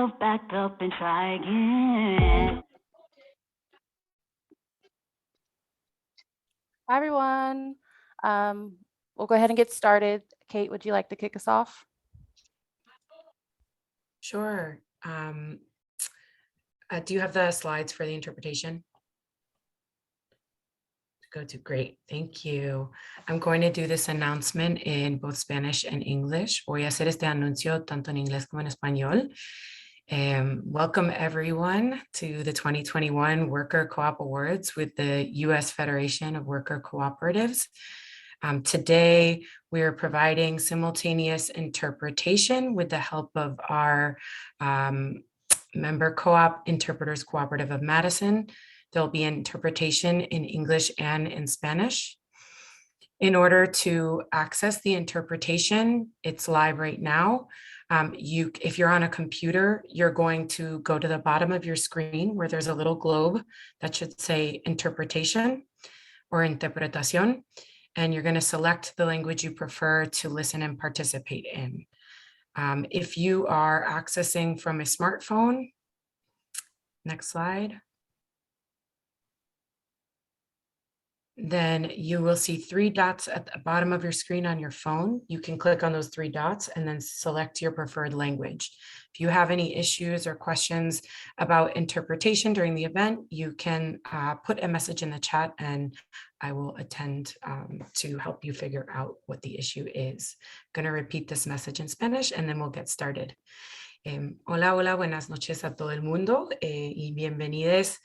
yourself back up and try again. Hi, everyone. We'll go ahead and get started. Kate, would you like to kick us off? Sure. Do you have the slides for the interpretation? Go to, great, thank you. I'm going to do this announcement in both Spanish and English. Voy a hacer este anuncio tanto en inglés como en español. Welcome everyone to the 2021 Worker Co-op Awards with the U.S. Federation of Worker Cooperatives. Today, we are providing simultaneous interpretation with the help of our member co-op Interpreters Cooperative of Madison. There'll be interpretation in English and in Spanish. In order to access the interpretation, it's live right now. If you're on a computer, you're going to go to the bottom of your screen where there's a little globe that should say interpretation or interpretación, and you're going to select the language you prefer to listen and participate in. If you are accessing from a smartphone, next slide, then you will see 3 dots at the bottom of your screen on your phone. You can click on those 3 dots and then select your preferred language. If you have any issues or questions about interpretation during the event, you can put a message in the chat and I will attend to help you figure out what the issue is. I'm going to repeat this message in Spanish and then we'll get started. Hola, hola, buenas noches a todo el mundo y bienvenidos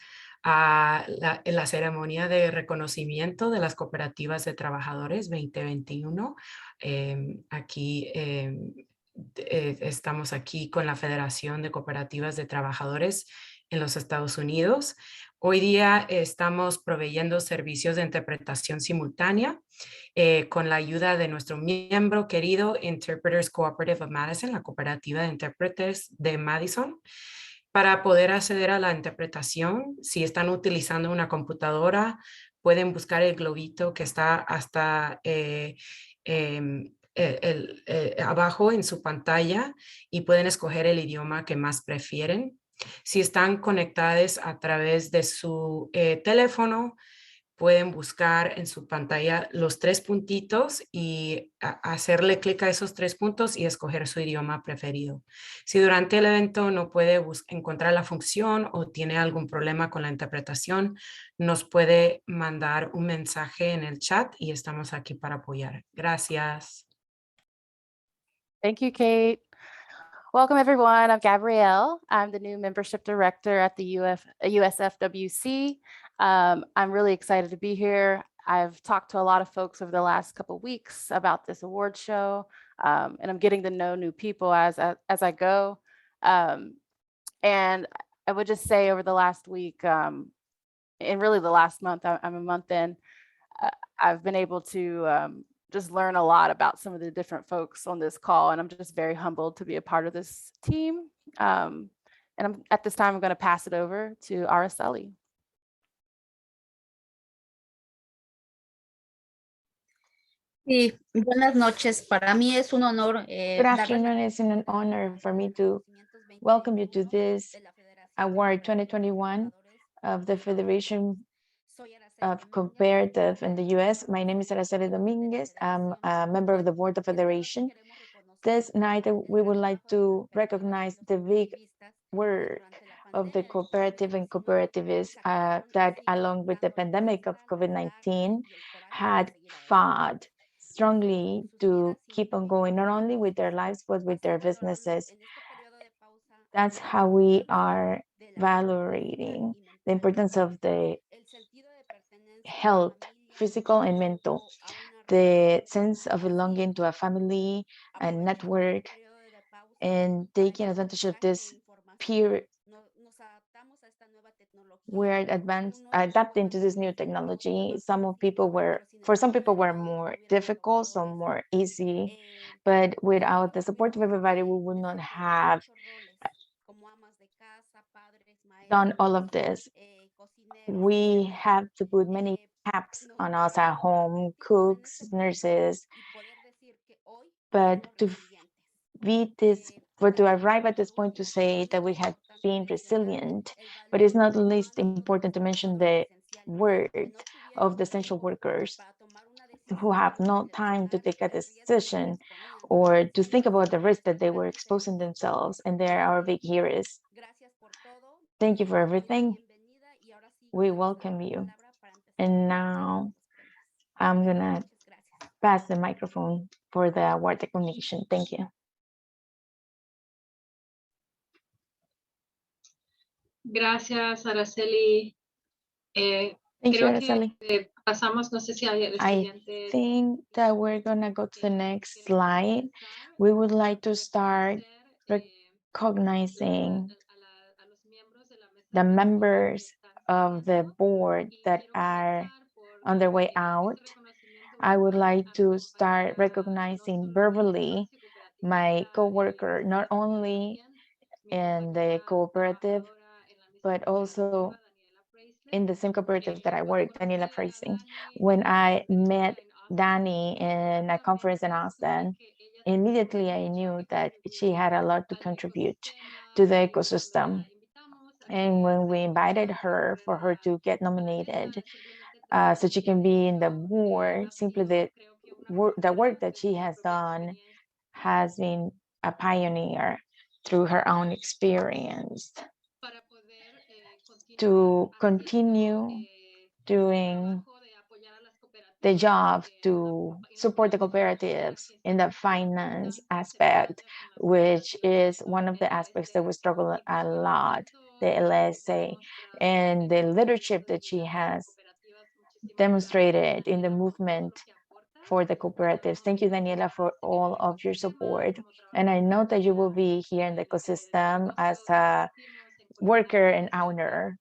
a la ceremonia de reconocimiento de las cooperativas de trabajadores 2021. Estamos aquí con la Federación de Cooperativas de Trabajadores en los Estados Unidos. Hoy día estamos proveyendo servicios de interpretación simultánea con la ayuda de nuestro miembro querido Interpreters Cooperative of Madison, la cooperativa de intérpretes de Madison. Para poder acceder a la interpretación, si están utilizando una computadora, pueden buscar el globito que está hasta abajo en su pantalla y pueden escoger el idioma que más prefieren. Si están conectados a través de su teléfono, pueden buscar en su pantalla los 3 puntitos y hacerle clic a esos 3 puntos y escoger su idioma preferido. Si durante el evento no puede encontrar la función o tiene algún problema con la interpretación, nos puede mandar un mensaje en el chat y estamos aquí para apoyar. Gracias. Thank you, Kate. Welcome, everyone. I'm Gabrielle. I'm the new membership director at the USFWC. I'm really excited to be here. I've talked to a lot of folks over the last couple of weeks about this award show, and I'm getting to know new people as I go. And I would just say over the last week, and really the last month, I'm a month in, I've been able to just learn a lot about some of the different folks on this call, and I'm just very humbled to be a part of this team. And at this time, I'm going to pass it over to Araceli. Sí, buenas noches. Para mí es un honor. Good afternoon. It's an honor for me to welcome you to this award 2021 of the Federation of Cooperative in the U.S. My name is Araceli Dominguez. I'm a member of the board of Federation. This night, we would like to recognize the big work of the cooperative and cooperativists that, along with the pandemic of COVID-19, had fought strongly to keep on going, not only with their lives, but with their businesses. That's how we are valorating the importance of the health, physical and mental, the sense of belonging to a family and network, and taking advantage of this period. We're adapting to this new technology. For some people were more difficult, some more easy, but without the support of everybody, we would not have done all of this. We have to put many caps on us at home, cooks, nurses, but to beat this to arrive at this point to say that we have been resilient, but it's not least important to mention the word of the essential workers who have no time to take a decision or to think about the risk that they were exposing themselves, and they're our big heroes. Thank you for everything. We welcome you. And now I'm gonna pass the microphone for the award recognition. Thank you. Gracias, Araceli. Thank you, Creo Araceli. que pasamos, no sé si hay el I siguiente. think that we're gonna go to the next slide. We would like to start recognizing the members of the board that are on their way out. I would like to start recognizing verbally my coworker, not only in the cooperative, but also in the same cooperative that I work, Daniela Phrasing. When I met Dani in a conference in Austin, immediately I knew that she had a lot to contribute to the ecosystem. And when we invited her for her to get nominated so she can be in the board, simply the work that she has done has been a pioneer through her own experience to continue doing the job to support the cooperatives in the finance aspect, which is one of the aspects that we struggle a lot, the LSA, and the leadership that she has demonstrated in the movement for the cooperatives. Thank you, Daniela, for all of your support. And I know that you will be here in the ecosystem as a worker and owner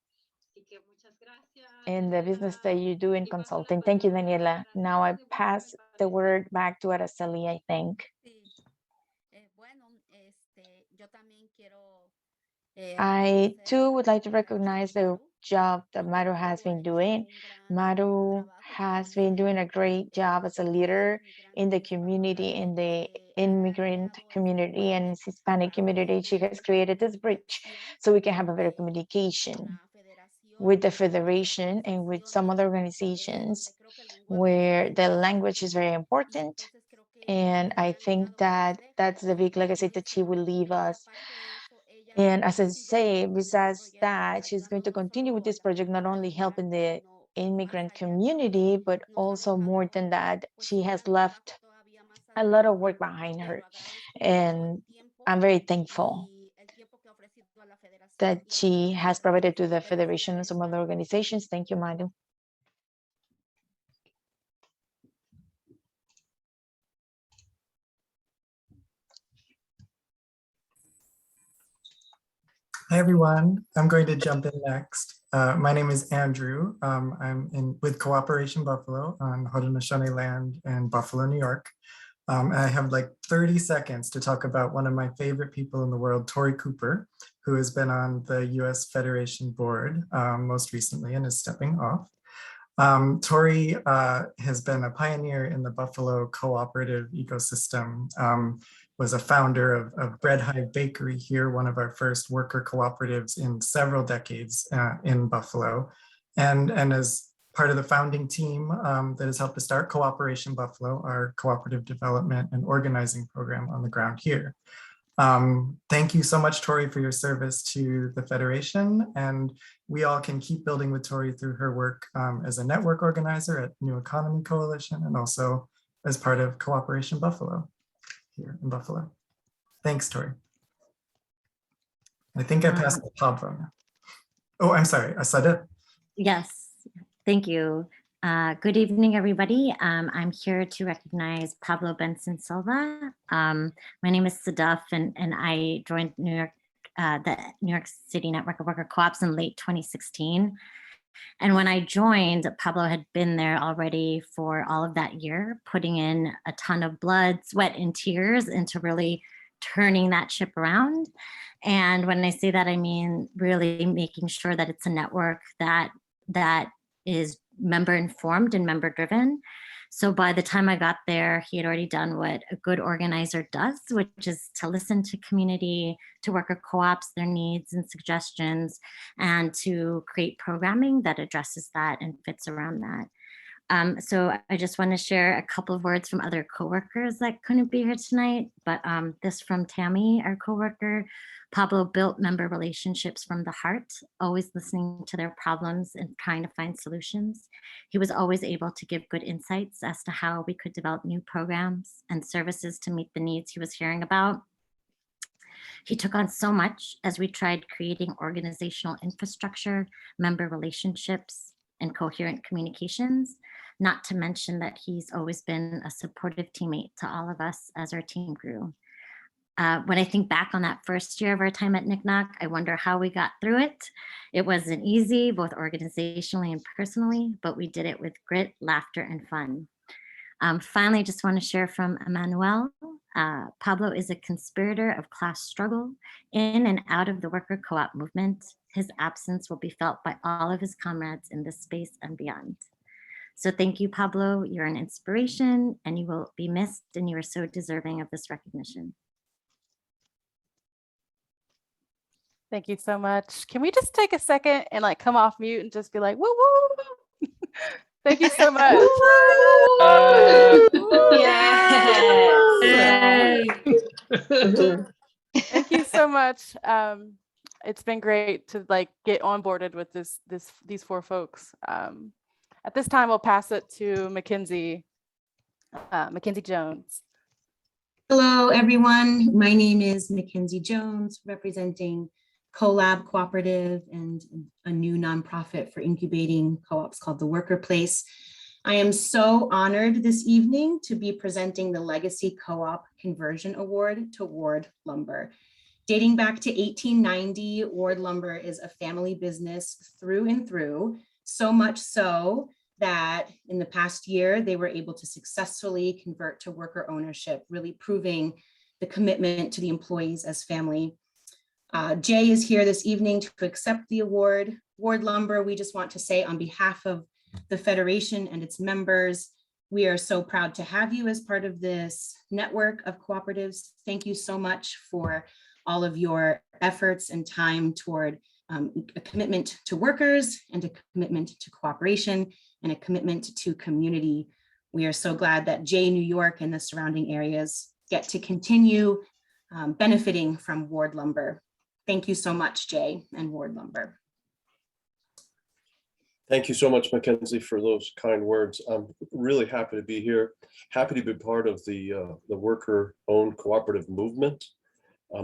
in the business that you do in consulting. Thank you, Daniela. Now I pass the word back to Araceli, I think. I too would like to recognize the job that Maru has been doing. Maru has been doing a great job as a leader in the community, in the immigrant community and Hispanic community. She has created this bridge so we can have a better communication with the federation and with some other organizations where the language is very important. And I think that that's the big legacy that she will leave us. And as I say, besides that, she's going to continue with this project, not only helping the immigrant community, but also more than that, she has left a lot of work behind her. And I'm very thankful that she has provided to the Federation and some other organizations. Thank you, Madu. Hi, everyone. I'm going to jump in next. My name is Andrew. I'm with Cooperation Buffalo on Haudenosaunee land in Buffalo, New York. I have like 30 seconds to talk about one of my favorite people in the world, Tori Cooper, who has been on the US Federation board most recently and is stepping off. Tori has been a pioneer in the Buffalo cooperative ecosystem, was a founder of Bread Hive Bakery here, one of our first worker cooperatives in several decades in Buffalo, and as part of the founding team that has helped to start Cooperation Buffalo, our cooperative development and organizing program on the ground here. Thank you so much, Tori, for your service to the Federation, and we all can keep building with Tori through her work as a network organizer at New Economy Coalition and also as part of Cooperation Buffalo here in Buffalo. Thanks, Tori. I think I passed the Pablo now. Oh, I'm sorry, Asada. Yes, thank you. Good evening, everybody. I'm here to recognize Pablo Benson Silva. My name is Sadaf, and I joined the New York City Network of Worker Co-ops in late 2016. And when I joined, Pablo had been there already for all of that year, putting in a ton of blood, sweat, and tears into really turning that ship around. And when I say that, I mean really making sure that it's a network that is member informed and member driven. So by the time I got there, he had already done what a good organizer does, which is to listen to community, to worker co-ops, their needs and suggestions, and to create programming that addresses that and fits around that. So I just want to share a couple of words from other coworkers that couldn't be here tonight, but this from Tammy, our coworker. Pablo built member relationships from the heart, always listening to their problems and trying to find solutions. He was always able to give good insights as to how we could develop new programs and services to meet the needs he was hearing about. He took on so much as we tried creating organizational infrastructure, member relationships, and coherent communications, not to mention that he's always been a supportive teammate to all of us as our team grew. When I think back on that first year of our time at NCNOC, I wonder how we got through it. It wasn't easy, both organizationally and personally, but we did it with grit, laughter, and fun. Finally, just want to share from Emmanuel. Pablo is a conspirator of class struggle in and out of the worker co-op movement. His absence will be felt by all of his comrades in this space and beyond. So thank you, Pablo. You're an inspiration and you will be missed, and you are so deserving of this recognition. Thank you so much. Can we just take a second and like come off mute and just be like, woo, woo. Thank you so much. Thank you so much. It's been great to like get onboarded with these four folks. At this time, we'll pass it to Mackenzie Jones. Hello, everyone. My name is Mackenzie Jones, representing Collab Cooperative and a new nonprofit for incubating co-ops called The Worker Place. I am so honored this evening to be presenting the Legacy Co-op Conversion Award to Ward Lumber. Dating back to 1890, Ward Lumber is a family business through and through, so much so that in the past year, they were able to successfully convert to worker ownership, really proving the commitment to the employees as family. Jay is here this evening to accept the award. Ward Lumber, we just want to say on behalf of the Federation and its members, we are so proud to have you as part of this network of cooperatives. Thank you so much for all of your efforts and time toward a commitment to workers and a commitment to cooperation and a commitment to community. We are so glad that Jay, New York and the surrounding areas get to continue benefiting from Ward Lumber. Thank you so much, Jay and Ward Lumber. Thank you so much, Mackenzie, for those kind words. I'm really happy to be here, happy to be part of the worker-owned cooperative movement.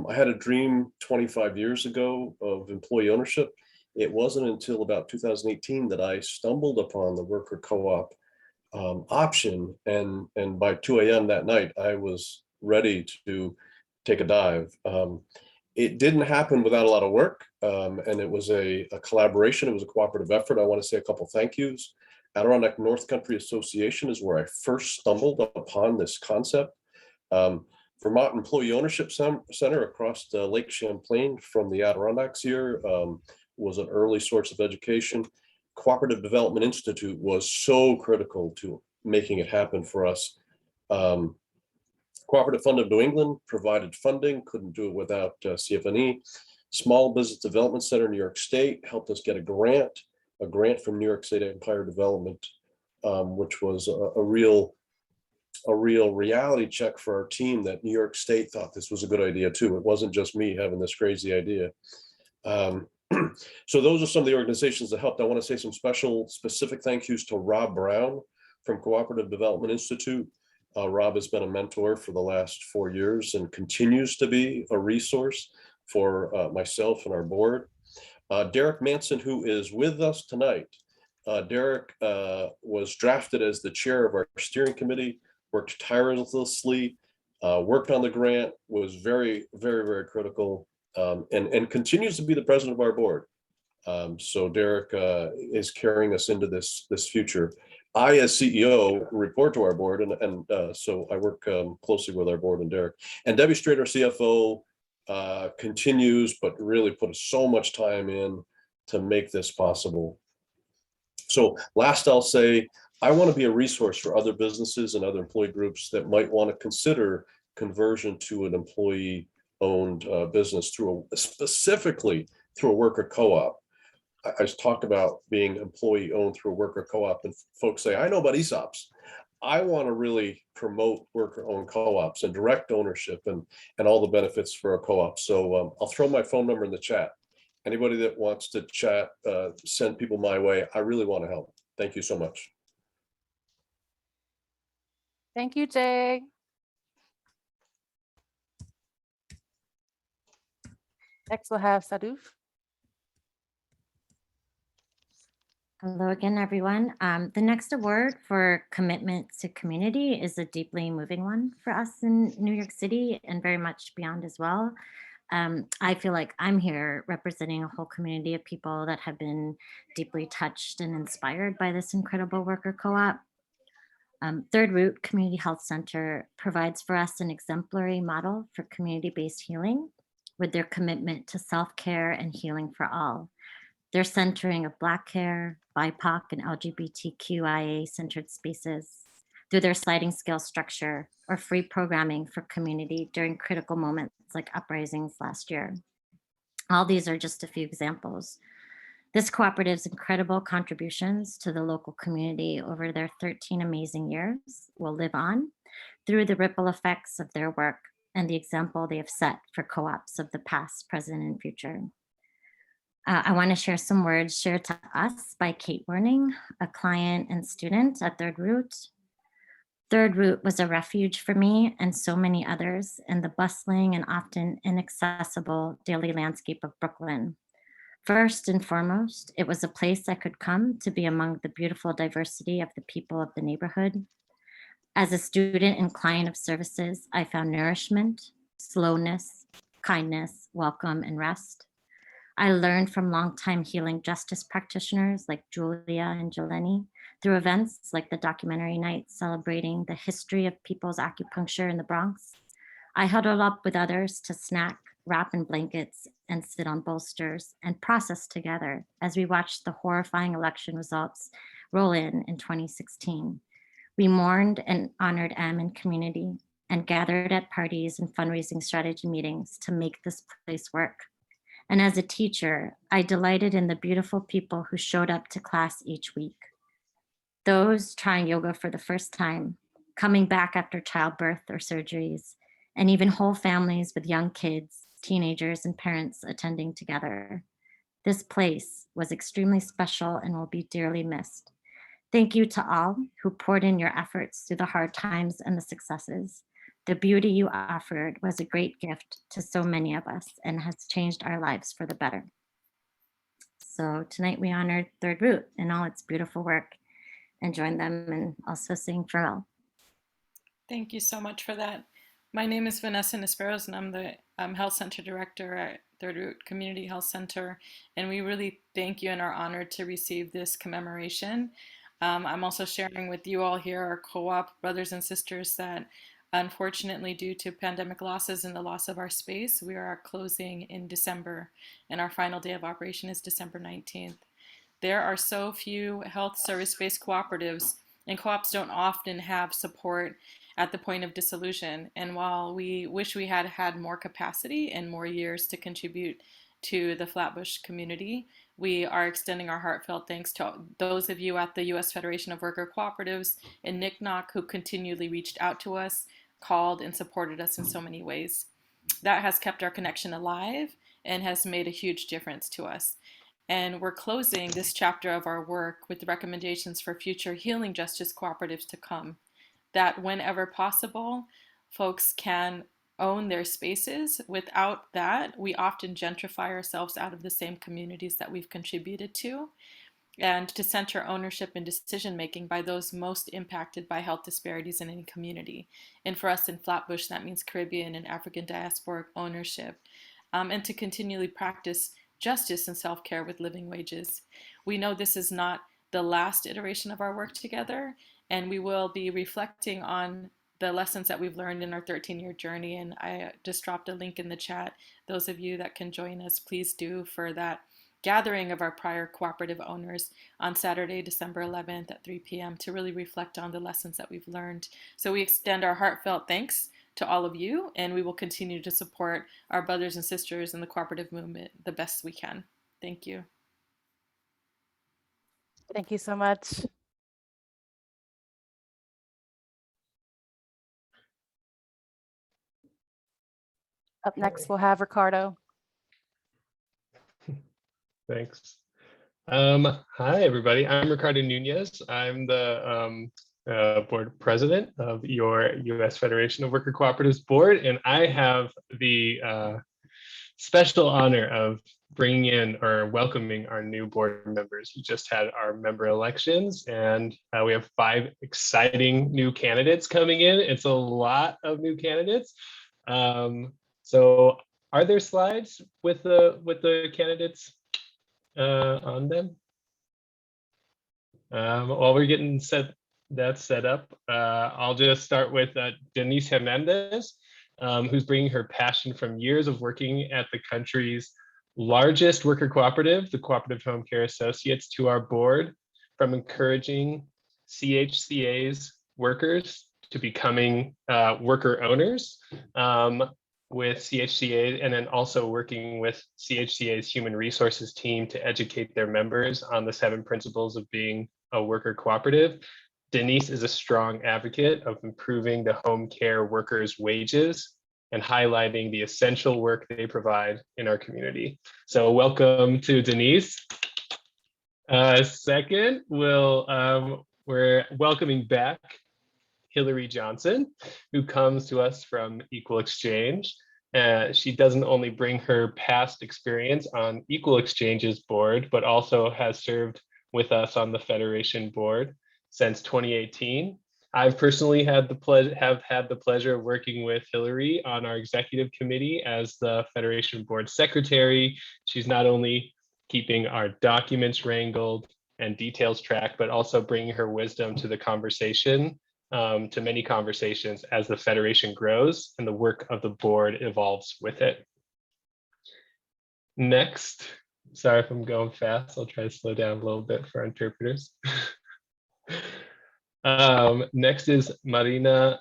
I had a dream 25 years ago of employee ownership. It wasn't until about 2018 that I stumbled upon the worker co-op option, and by 2 a.m. that night, I was ready to take a dive. It didn't happen without a lot of work, and it was a collaboration. It was a cooperative effort. I want to say a couple thank yous. Adirondack North Country Association is where I first stumbled upon this concept. Vermont Employee Ownership Center across Lake Champlain from the Adirondacks here was an early source of education. Cooperative Development Institute was so critical to making it happen for us. Cooperative Fund of New England provided funding, couldn't do it without CFNE. Small Business Development Center, New York State helped us get a grant from New York State Empire Development, which was a real reality check for our team that New York State thought this was a good idea too. It wasn't just me having this crazy idea. So those are some of the organizations that helped. I want to say some specific thank yous to Rob Brown from Cooperative Development Institute. Rob has been a mentor for the last 4 years and continues to be a resource for myself and our board. Derek Manson, who is with us tonight. Derek was drafted as the chair of our steering committee, worked tirelessly, worked on the grant, was very, very, very critical, and continues to be the president of our board. So Derek is carrying us into this future. I, as CEO, report to our board, and so I work closely with our board and Derek. And Debbie Strait, our CFO, continues, but really put so much time in to make this possible. So last I'll say, I want to be a resource for other businesses and other employee groups that might want to consider conversion to an employee-owned business specifically through a worker co-op. I talked about being employee-owned through a worker co-op, and folks say, I know about ESOPs. I want to really promote worker-owned co-ops and direct ownership and all the benefits for a co-op. So I'll throw my phone number in the chat. Anybody that wants to chat, send people my way. I really want to help. Thank you so much. Thank you, Jay. Next, we'll have Saduf. Hello again, everyone. The next award for commitment to community is a deeply moving one for us in New York City and very much beyond as well. I feel like I'm here representing a whole community of people that have been deeply touched and inspired by this incredible worker co-op. Third Root Community Health Center provides for us an exemplary model for community-based healing with their commitment to self-care and healing for all. Their centering of Black care, BIPOC, and LGBTQIA-centered spaces through their sliding scale structure or free programming for community during critical moments like uprisings last year. All these are just a few examples. This cooperative's incredible contributions to the local community over their 13 amazing years will live on through the ripple effects of their work and the example they have set for co-ops of the past, present, and future. I want to share some words shared to us by Kate Warning, a client and student at Third Root. Third Root was a refuge for me and so many others in the bustling and often inaccessible daily landscape of Brooklyn. First and foremost, it was a place I could come to be among the beautiful diversity of the people of the neighborhood. As a student and client of services, I found nourishment, slowness, kindness, welcome, and rest. I learned from longtime healing justice practitioners like Julia and Jeleni through events like the documentary night celebrating the history of people's acupuncture in the Bronx. I huddled up with others to snack, wrap in blankets, and sit on bolsters and process together as we watched the horrifying election results roll in 2016. We mourned and honored M in community and gathered at parties and fundraising strategy meetings to make this place work. And as a teacher, I delighted in the beautiful people who showed up to class each week. Those trying yoga for the first time, coming back after childbirth or surgeries, and even whole families with young kids, teenagers, and parents attending together. This place was extremely special and will be dearly missed. Thank you to all who poured in your efforts through the hard times and the successes. The beauty you offered was a great gift to so many of us and has changed our lives for the better. So tonight we honored Third Root in all its beautiful work and joined them and also sing Farewell. Thank you so much for that. My name is Vanessa Nesperos and I'm the Health Center Director at Third Root Community Health Center. And we really thank you and are honored to receive this commemoration. I'm also sharing with you all here, our co-op brothers and sisters, that unfortunately, due to pandemic losses and the loss of our space, we are closing in December, and our final day of operation is December 19th. There are so few health service-based cooperatives, and co-ops don't often have support at the point of dissolution. And while we wish we had had more capacity and more years to contribute to the Flatbush community, we are extending our heartfelt thanks to those of you at the U.S. Federation of Worker Cooperatives and NCNOC who continually reached out to us, called, and supported us in so many ways. That has kept our connection alive and has made a huge difference to us. And we're closing this chapter of our work with recommendations for future healing justice cooperatives to come, that whenever possible, folks can own their spaces. Without that, we often gentrify ourselves out of the same communities that we've contributed to, and to center ownership and decision-making by those most impacted by health disparities in any community. And for us in Flatbush, that means Caribbean and African diasporic ownership, and to continually practice justice and self-care with living wages. We know this is not the last iteration of our work together, and we will be reflecting on the lessons that we've learned in our 13-year journey. And I just dropped a link in the chat. Those of you that can join us, please do, for that gathering of our prior cooperative owners on Saturday, December 11th at 3 p.m. to really reflect on the lessons that we've learned. So we extend our heartfelt thanks to all of you, and we will continue to support our brothers and sisters in the cooperative movement the best we can. Thank you. Thank you so much. Up next, we'll have Ricardo. Thanks. Hi, everybody. I'm Ricardo Nunez. I'm the board president of your U.S. Federation of Worker Cooperatives board, and I have the special honor of bringing in or welcoming our new board members. We just had our member elections, and we have 5 exciting new candidates coming in. It's a lot of new candidates. So are there slides with the candidates on them? While we're getting set up, I'll just start with Denise Hernandez, who's bringing her passion from years of working at the country's largest worker cooperative, the Cooperative Home Care Associates, to our board, from encouraging CHCA's workers to becoming worker owners with CHCA, and then also working with CHCA's human resources team to educate their members on the 7 principles of being a worker cooperative. Denise is a strong advocate of improving the home care workers' wages and highlighting the essential work they provide in our community. So welcome to Denise. Second, we're welcoming back Hillary Johnson, who comes to us from Equal Exchange. She doesn't only bring her past experience on Equal Exchange's board, but also has served with us on the Federation board since 2018. I've personally have had the pleasure of working with Hillary on our executive committee as the Federation board secretary. She's not only keeping our documents wrangled and details tracked, but also bringing her wisdom to the conversation, to many conversations as the Federation grows and the work of the board evolves with it. Next, sorry if I'm going fast, I'll try to slow down a little bit for our interpreters. Next is Marina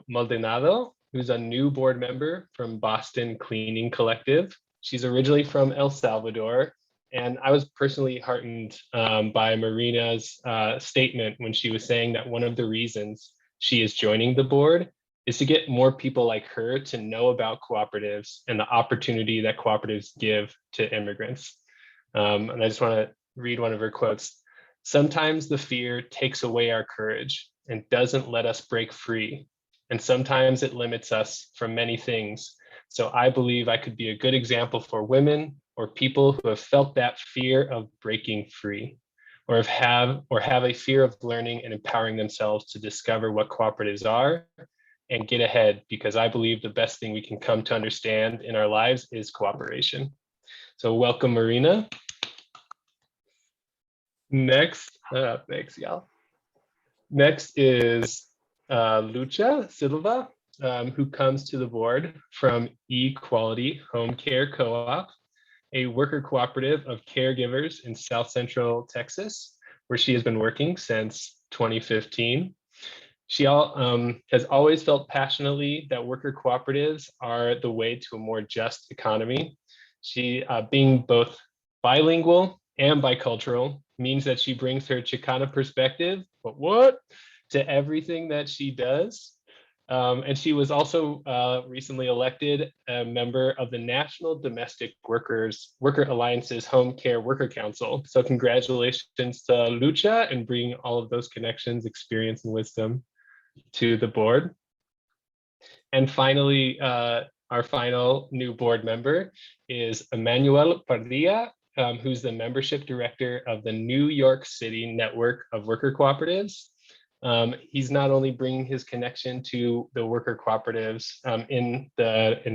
Maldonado, who's a new board member from Boston Cleaning Collective. She's originally from El Salvador, and I was personally heartened by Marina's statement when she was saying that one of the reasons she is joining the board is to get more people like her to know about cooperatives and the opportunity that cooperatives give to immigrants. And I just want to read one of her quotes. "Sometimes the fear takes away our courage and doesn't let us break free. And sometimes it limits us from many things. So I believe I could be a good example for women or people who have felt that fear of breaking free, or have a fear of learning and empowering themselves to discover what cooperatives are and get ahead, because I believe the best thing we can come to understand in our lives is cooperation." So welcome, Marina. Next, thanks, y'all. Next is Lucha Silva, who comes to the board from Equality Home Care Co-op, a worker cooperative of caregivers in South Central Texas, where she has been working since 2015. She has always felt passionately that worker cooperatives are the way to a more just economy. She, being both bilingual and bicultural, means that she brings her Chicana perspective, to everything that she does. And she was also recently elected a member of the National Domestic Worker Alliance's Home Care Worker Council. So congratulations to Lucha and bringing all of those connections, experience, and wisdom to the board. And finally, our final new board member is Emmanuel Padilla, who's the membership director of the New York City Network of Worker Cooperatives. He's not only bringing his connection to the worker cooperatives in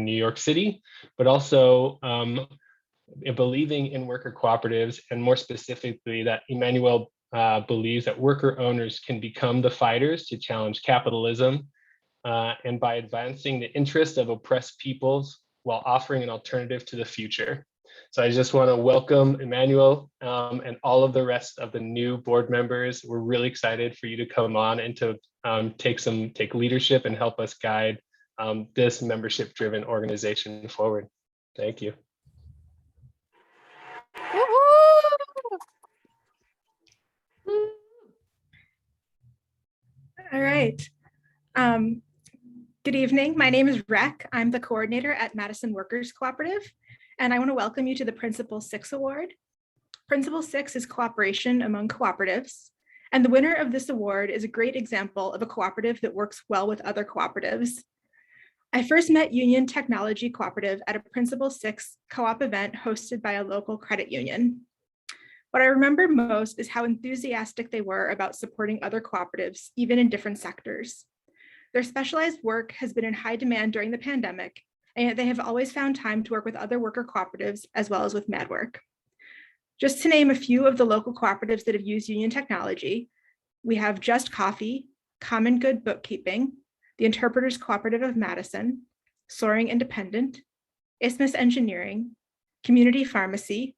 New York City, but also believing in worker cooperatives, and more specifically that Emmanuel believes that worker owners can become the fighters to challenge capitalism, and by advancing the interests of oppressed peoples while offering an alternative to the future. So I just want to welcome Emmanuel and all of the rest of the new board members. We're really excited for you to come on and to take leadership and help us guide this membership-driven organization forward. Thank you. All right. Good evening. My name is Rec. I'm the coordinator at Madison Workers Cooperative, and I want to welcome you to the Principle 6 Award. Principle 6 is cooperation among cooperatives, and the winner of this award is a great example of a cooperative that works well with other cooperatives. I first met Union Technology Cooperative at a Principle 6 co-op event hosted by a local credit union. What I remember most is how enthusiastic they were about supporting other cooperatives, even in different sectors. Their specialized work has been in high demand during the pandemic, and yet they have always found time to work with other worker cooperatives as well as with MedWork. Just to name a few of the local cooperatives that have used Union Technology, we have Just Coffee, Common Good Bookkeeping, the Interpreters Cooperative of Madison, Soaring Independent, Isthmus Engineering, Community Pharmacy,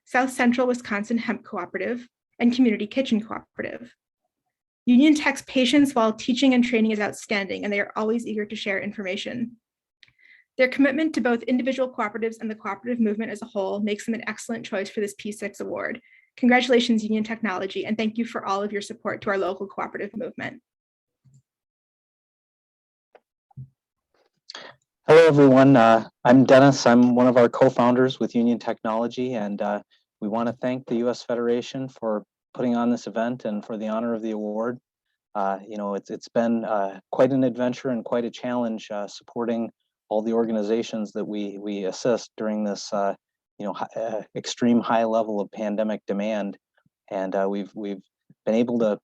South Central Wisconsin Hemp Cooperative, and Community Kitchen Cooperative. Union Tech's patience while teaching and training is outstanding, and they are always eager to share information. Their commitment to both individual cooperatives and the cooperative movement as a whole makes them an excellent choice for this P6 award. Congratulations, Union Technology, and thank you for all of your support to our local cooperative movement. Hello, everyone. I'm Dennis. I'm one of our co-founders with Union Technology, and we want to thank the U.S. Federation for putting on this event and for the honor of the award. It's been quite an adventure and quite a challenge supporting all the organizations that we assist during this extreme high level of pandemic demand, and we've been able to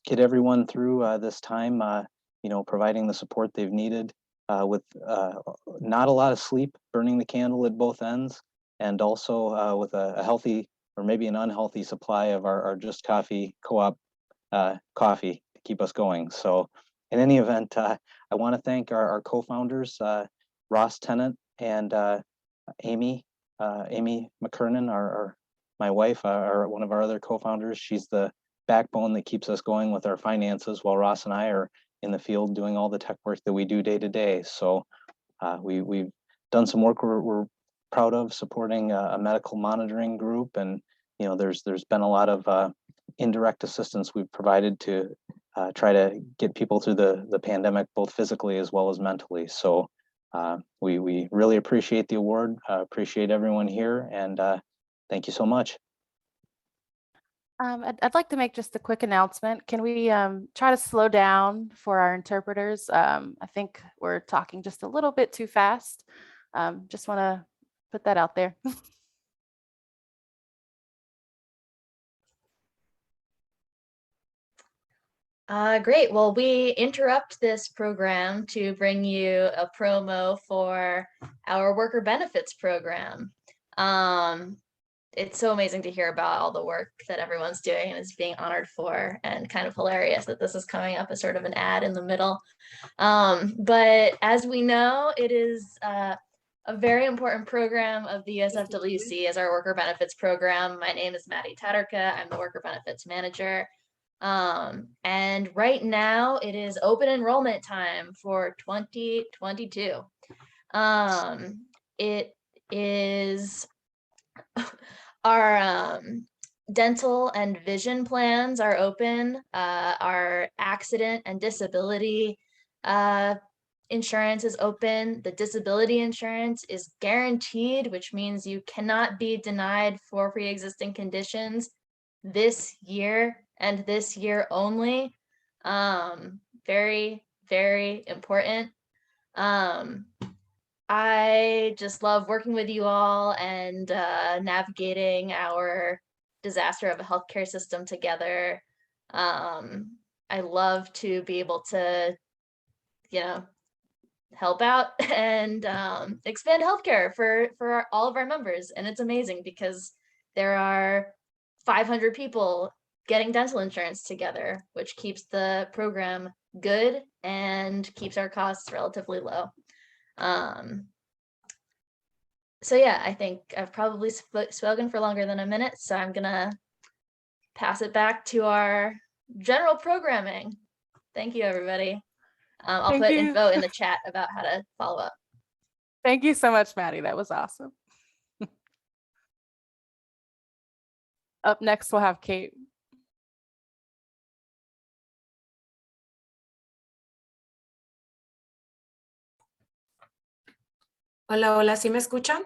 get everyone through this time, providing the support they've needed with not a lot of sleep, burning the candle at both ends, and also with a healthy or maybe an unhealthy supply of our Just Coffee co-op coffee to keep us going. So in any event, I want to thank our co-founders, Ross Tennant and Amy McKernan, my wife, one of our other co-founders. She's the backbone that keeps us going with our finances while Ross and I are in the field doing all the tech work that we do day to day. So we've done some work we're proud of, supporting a medical monitoring group, and there's been a lot of indirect assistance we've provided to try to get people through the pandemic, both physically as well as mentally. So we really appreciate the award, appreciate everyone here, and thank you so much. I'd like to make just a quick announcement. Can we try to slow down for our interpreters? I think we're talking just a little bit too fast. Just want to put that out there. Great. Well, we interrupt this program to bring you a promo for our worker benefits program. It's so amazing to hear about all the work that everyone's doing and is being honored for, and kind of hilarious that this is coming up as sort of an ad in the middle. But as we know, it is a very important program of the USFWC as our worker benefits program. My name is Maddie Tatarka. I'm the worker benefits manager. And right now it is open enrollment time for 2022. It is our dental and vision plans are open. Our accident and disability insurance is open. The disability insurance is guaranteed, which means you cannot be denied for pre-existing conditions this year and this year only. Very, very important. I just love working with you all and navigating our disaster of a healthcare system together. I love to be able to, help out and expand healthcare for all of our members. And it's amazing because there are 500 people getting dental insurance together, which keeps the program good and keeps our costs relatively low. So yeah, I think I've probably spoken for longer than a minute, so I'm gonna pass it back to our general programming. Thank you, everybody. I'll Thank put you. info in the chat about how to follow up. Thank you so much, Maddie. That was awesome. Up next, we'll have Kate. Hola, hola, ¿sí me escuchan?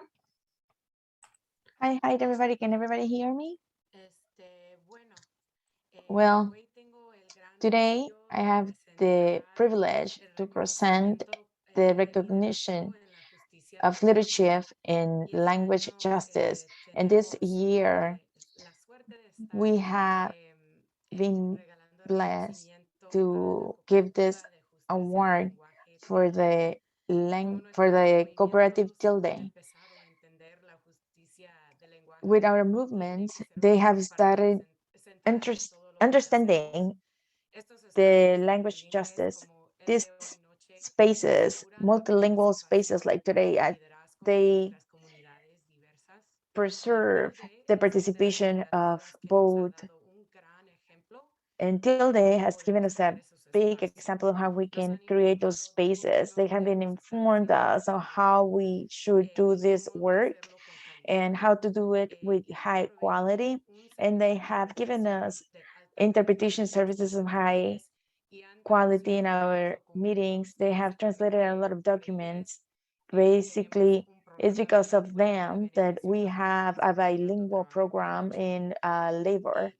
Hi, everybody. Can everybody hear me? Well, today I have the privilege to present the recognition of leadership in language justice. And this year, we have been blessed to give this award for the cooperative tilde. With our movements, they have started understanding the language justice. These spaces, multilingual spaces like today, they preserve the participation of both. And tilde has given us a big example of how we can create those spaces. They have been informed us on how we should do this work and how to do it with high quality. And they have given us interpretation services of high quality in our meetings. They have translated a lot of documents. Basically, it's because of them that we have a bilingual program in labor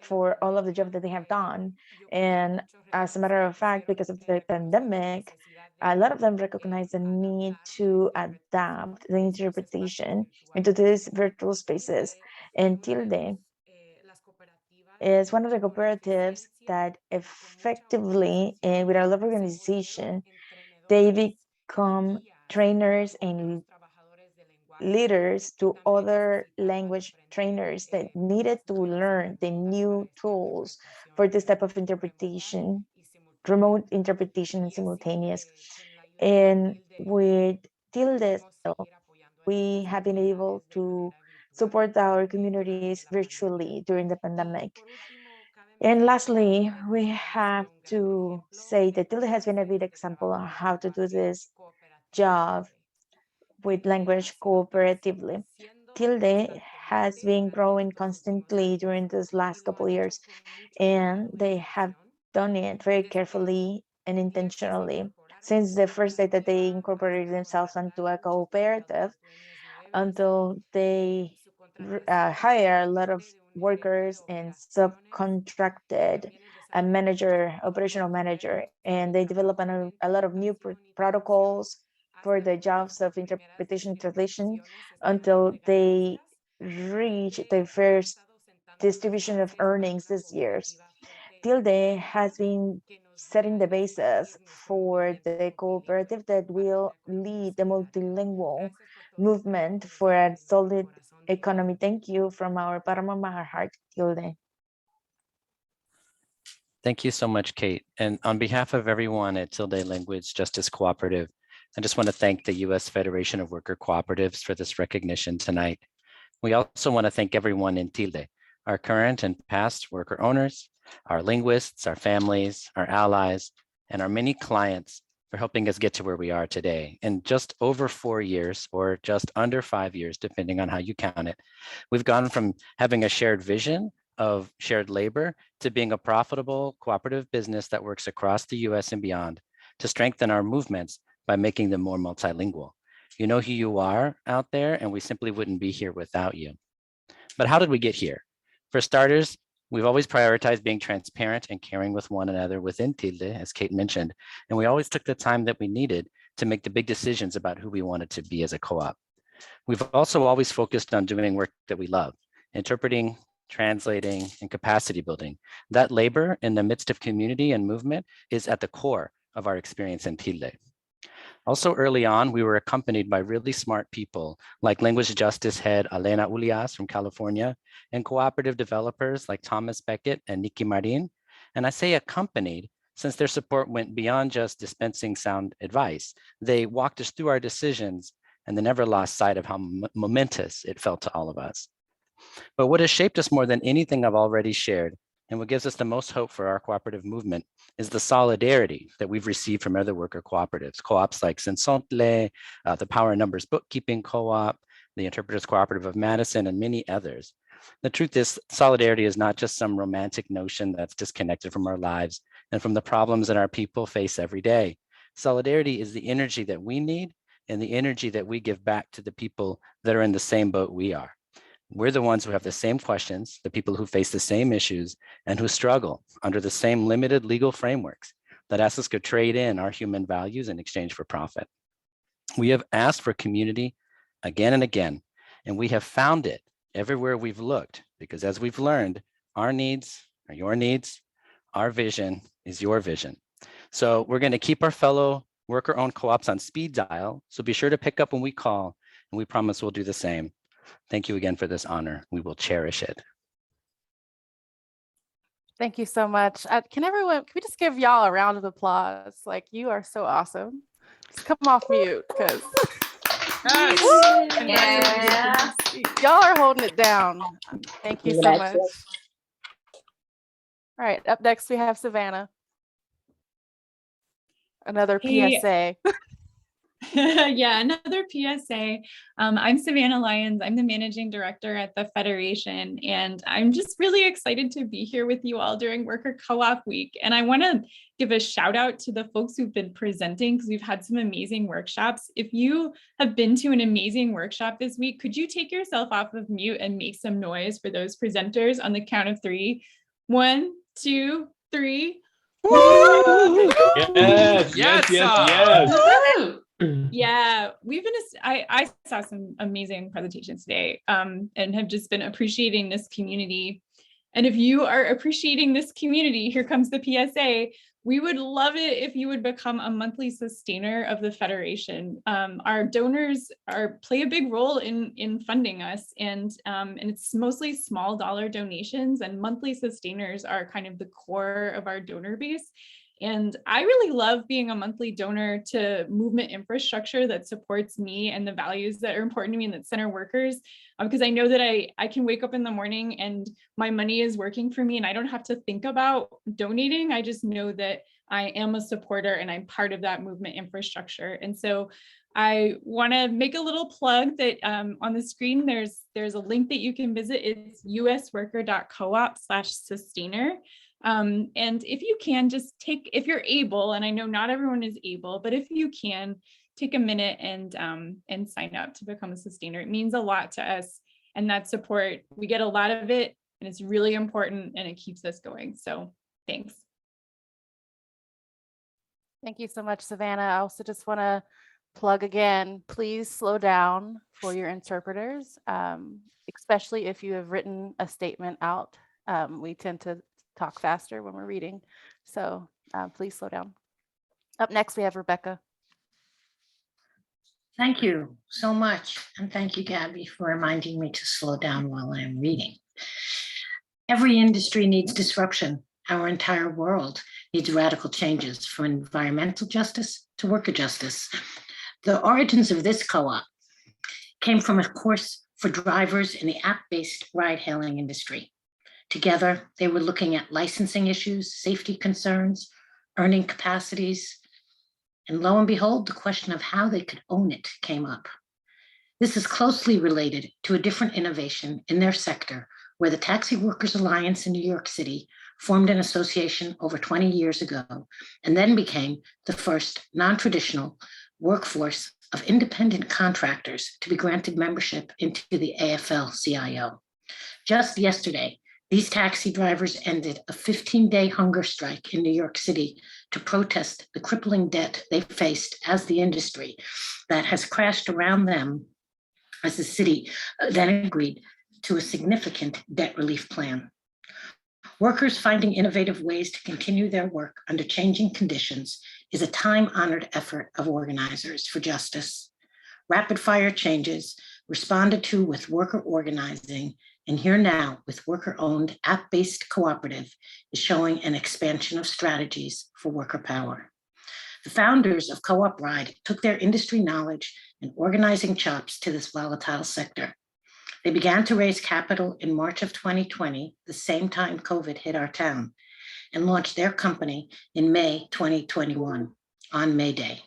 for all of the jobs that they have done. And as a matter of fact, because of the pandemic, a lot of them recognize the need to adapt the interpretation into these virtual spaces. And tilde is one of the cooperatives that effectively, and with our love organization, they become trainers and leaders to other language trainers that needed to learn the new tools for this type of interpretation, remote interpretation and simultaneous. And with tilde, we have been able to support our communities virtually during the pandemic. And lastly, we have to say that tilde has been a good example on how to do this job with language cooperatively. Tilde has been growing constantly during this last couple of years, and they have done it very carefully and intentionally. Since the first day that they incorporated themselves into a cooperative, until they hire a lot of workers and subcontracted a manager, operational manager, and they develop a lot of new protocols for the jobs of interpretation translation until they reach the first distribution of earnings this year. Tilde has been setting the basis for the cooperative that will lead the multilingual movement for a solid economy. Thank you from our bottom of our heart, Tilde. Thank you so much, Kate. And on behalf of everyone at Tilde Language Justice Cooperative, I just want to thank the U.S. Federation of Worker Cooperatives for this recognition tonight. We also want to thank everyone in Tilde, our current and past worker owners, our linguists, our families, our allies, and our many clients for helping us get to where we are today. In just over 4 years, or just under 5 years, depending on how you count it, we've gone from having a shared vision of shared labor to being a profitable cooperative business that works across the US and beyond to strengthen our movements by making them more multilingual. You know who you are out there, and we simply wouldn't be here without you. But how did we get here? For starters, we've always prioritized being transparent and caring with one another within Tilde, as Kate mentioned, and we always took the time that we needed to make the big decisions about who we wanted to be as a co-op. We've also always focused on doing work that we love, interpreting, translating, and capacity building. That labor in the midst of community and movement is at the core of our experience in Tilde. Also early on, we were accompanied by really smart people like Language Justice head Elena Ulias from California and cooperative developers like Thomas Beckett and Nikki Marin. And I say accompanied since their support went beyond just dispensing sound advice. They walked us through our decisions and they never lost sight of how momentous it felt to all of us. But what has shaped us more than anything I've already shared, and what gives us the most hope for our cooperative movement, is the solidarity that we've received from other worker cooperatives, co-ops like Sensontle, the Power and Numbers Bookkeeping Co-op, the Interpreters Cooperative of Madison, and many others. The truth is, solidarity is not just some romantic notion that's disconnected from our lives and from the problems that our people face every day. Solidarity is the energy that we need and the energy that we give back to the people that are in the same boat we are. We're the ones who have the same questions, the people who face the same issues, and who struggle under the same limited legal frameworks that ask us to trade in our human values in exchange for profit. We have asked for community again and again, and we have found it everywhere we've looked, because as we've learned, our needs are your needs, our vision is your vision. So we're going to keep our fellow worker-owned co-ops on speed dial, so be sure to pick up when we call, and we promise we'll do the same. Thank you again for this honor. We will cherish it. Thank you so much. Can we just give y'all a round of applause? Like, you are so awesome. Just come off mute, because Yeah. y'all are holding it down. Thank you so much. All right, up next we have Savannah. Another PSA. Yeah, another PSA. I'm Savannah Lyons. I'm the managing director at the Federation, and I'm just really excited to be here with you all during Worker Co-op Week. And I want to give a shout out to the folks who've been presenting, because we've had some amazing workshops. If you have been to an amazing workshop this week, could you take yourself off of mute and make some noise for those presenters on the count of 3? 1, 2, 3. Yes, yes, yes, yes. Yeah, I saw some amazing presentations today, and have just been appreciating this community. And if you are appreciating this community, here comes the PSA. We would love it if you would become a monthly sustainer of the Federation. Our donors play a big role in funding us, and it's mostly small dollar donations, and monthly sustainers are kind of the core of our donor base. And I really love being a monthly donor to movement infrastructure that supports me and the values that are important to me and that center workers, because I know that I can wake up in the morning and my money is working for me and I don't have to think about donating. I just know that I am a supporter and I'm part of that movement infrastructure. And so I want to make a little plug that on the screen, there's a link that you can visit. It's usworker.coop/sustainer. And if you can just if you're able, and I know not everyone is able, but if you can take a minute and sign up to become a sustainer, it means a lot to us, and that support, we get a lot of it, and it's really important, and it keeps us going. So thanks. Thank you so much, Savannah. I also just want to plug again, please slow down for your interpreters, especially if you have written a statement out. We tend to talk faster when we're reading, so please slow down. Up next, we have Rebecca. Thank you so much, and thank you, Gabby, for reminding me to slow down while I'm reading. Every industry needs disruption. Our entire world needs radical changes, from environmental justice to worker justice. The origins of this co-op came from a course for drivers in the app-based ride-hailing industry. Together, they were looking at licensing issues, safety concerns, earning capacities, and lo and behold, the question of how they could own it came up. This is closely related to a different innovation in their sector, where the Taxi Workers Alliance in New York City formed an association over 20 years ago, and then became the first non-traditional workforce of independent contractors to be granted membership into the AFL-CIO. Just yesterday, these taxi drivers ended a 15-day hunger strike in New York City to protest the crippling debt they faced as the industry that has crashed around them as the city then agreed to a significant debt relief plan. Workers finding innovative ways to continue their work under changing conditions is a time-honored effort of organizers for justice. Rapid-fire changes responded to with worker organizing, and here now with worker-owned app-based cooperative is showing an expansion of strategies for worker power. The founders of Co-op Ride took their industry knowledge and organizing chops to this volatile sector. They began to raise capital in March of 2020, the same time COVID hit our town, and launched their company in May 2021 on May Day.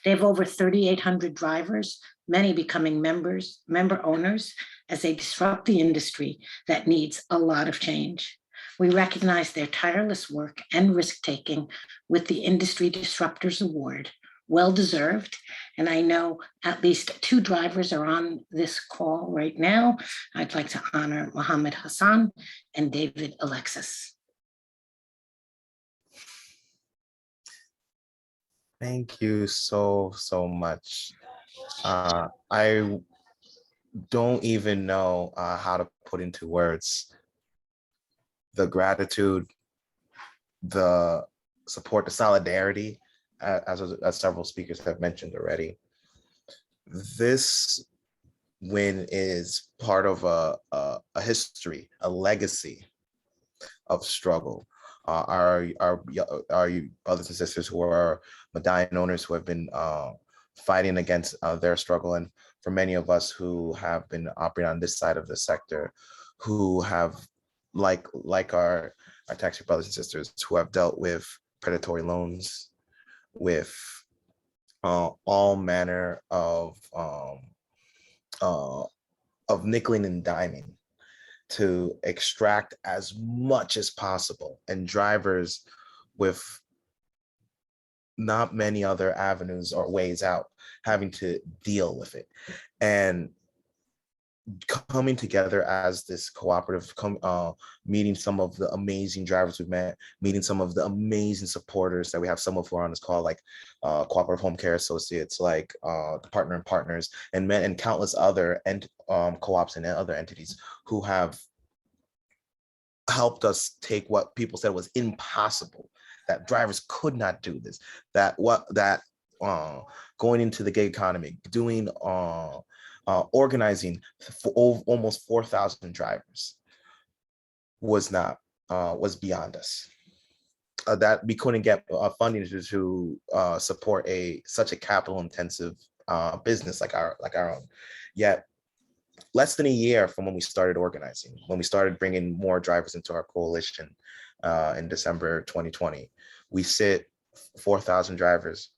They have over 3,800 drivers, many becoming member owners, as they disrupt the industry that needs a lot of change. We recognize their tireless work and risk-taking with the Industry Disruptors Award, well-deserved. And I know at least 2 drivers are on this call right now. I'd like to honor Mohammed Hassan and David Alexis. Thank you so much. I don't even know how to put into words the gratitude, the support, the solidarity, as several speakers have mentioned already. This win is part of a history, a legacy of struggle. Our brothers and sisters who are medallion owners who have been fighting against their struggle, and for many of us who have been operating on this side of the sector, who have, like our taxi brothers and sisters, who have dealt with predatory loans, with all manner of nickeling and diming to extract as much as possible, and drivers with not many other avenues or ways out, having to deal with it. And coming together as this cooperative, meeting some of the amazing drivers we've met, meeting some of the amazing supporters that we have, some of who are on this call, like Cooperative Home Care Associates, like the Partner and Partners, and countless other co-ops and other entities who have helped us take what people said was impossible, that drivers could not do this, that going into the gig economy, doing organizing for almost 4,000 drivers was beyond us. That we couldn't get funding to support such a capital intensive business like our own. Yet less than a year from when we started organizing, when we started bringing more drivers into our coalition in December 2020, we sit 4,000 drivers,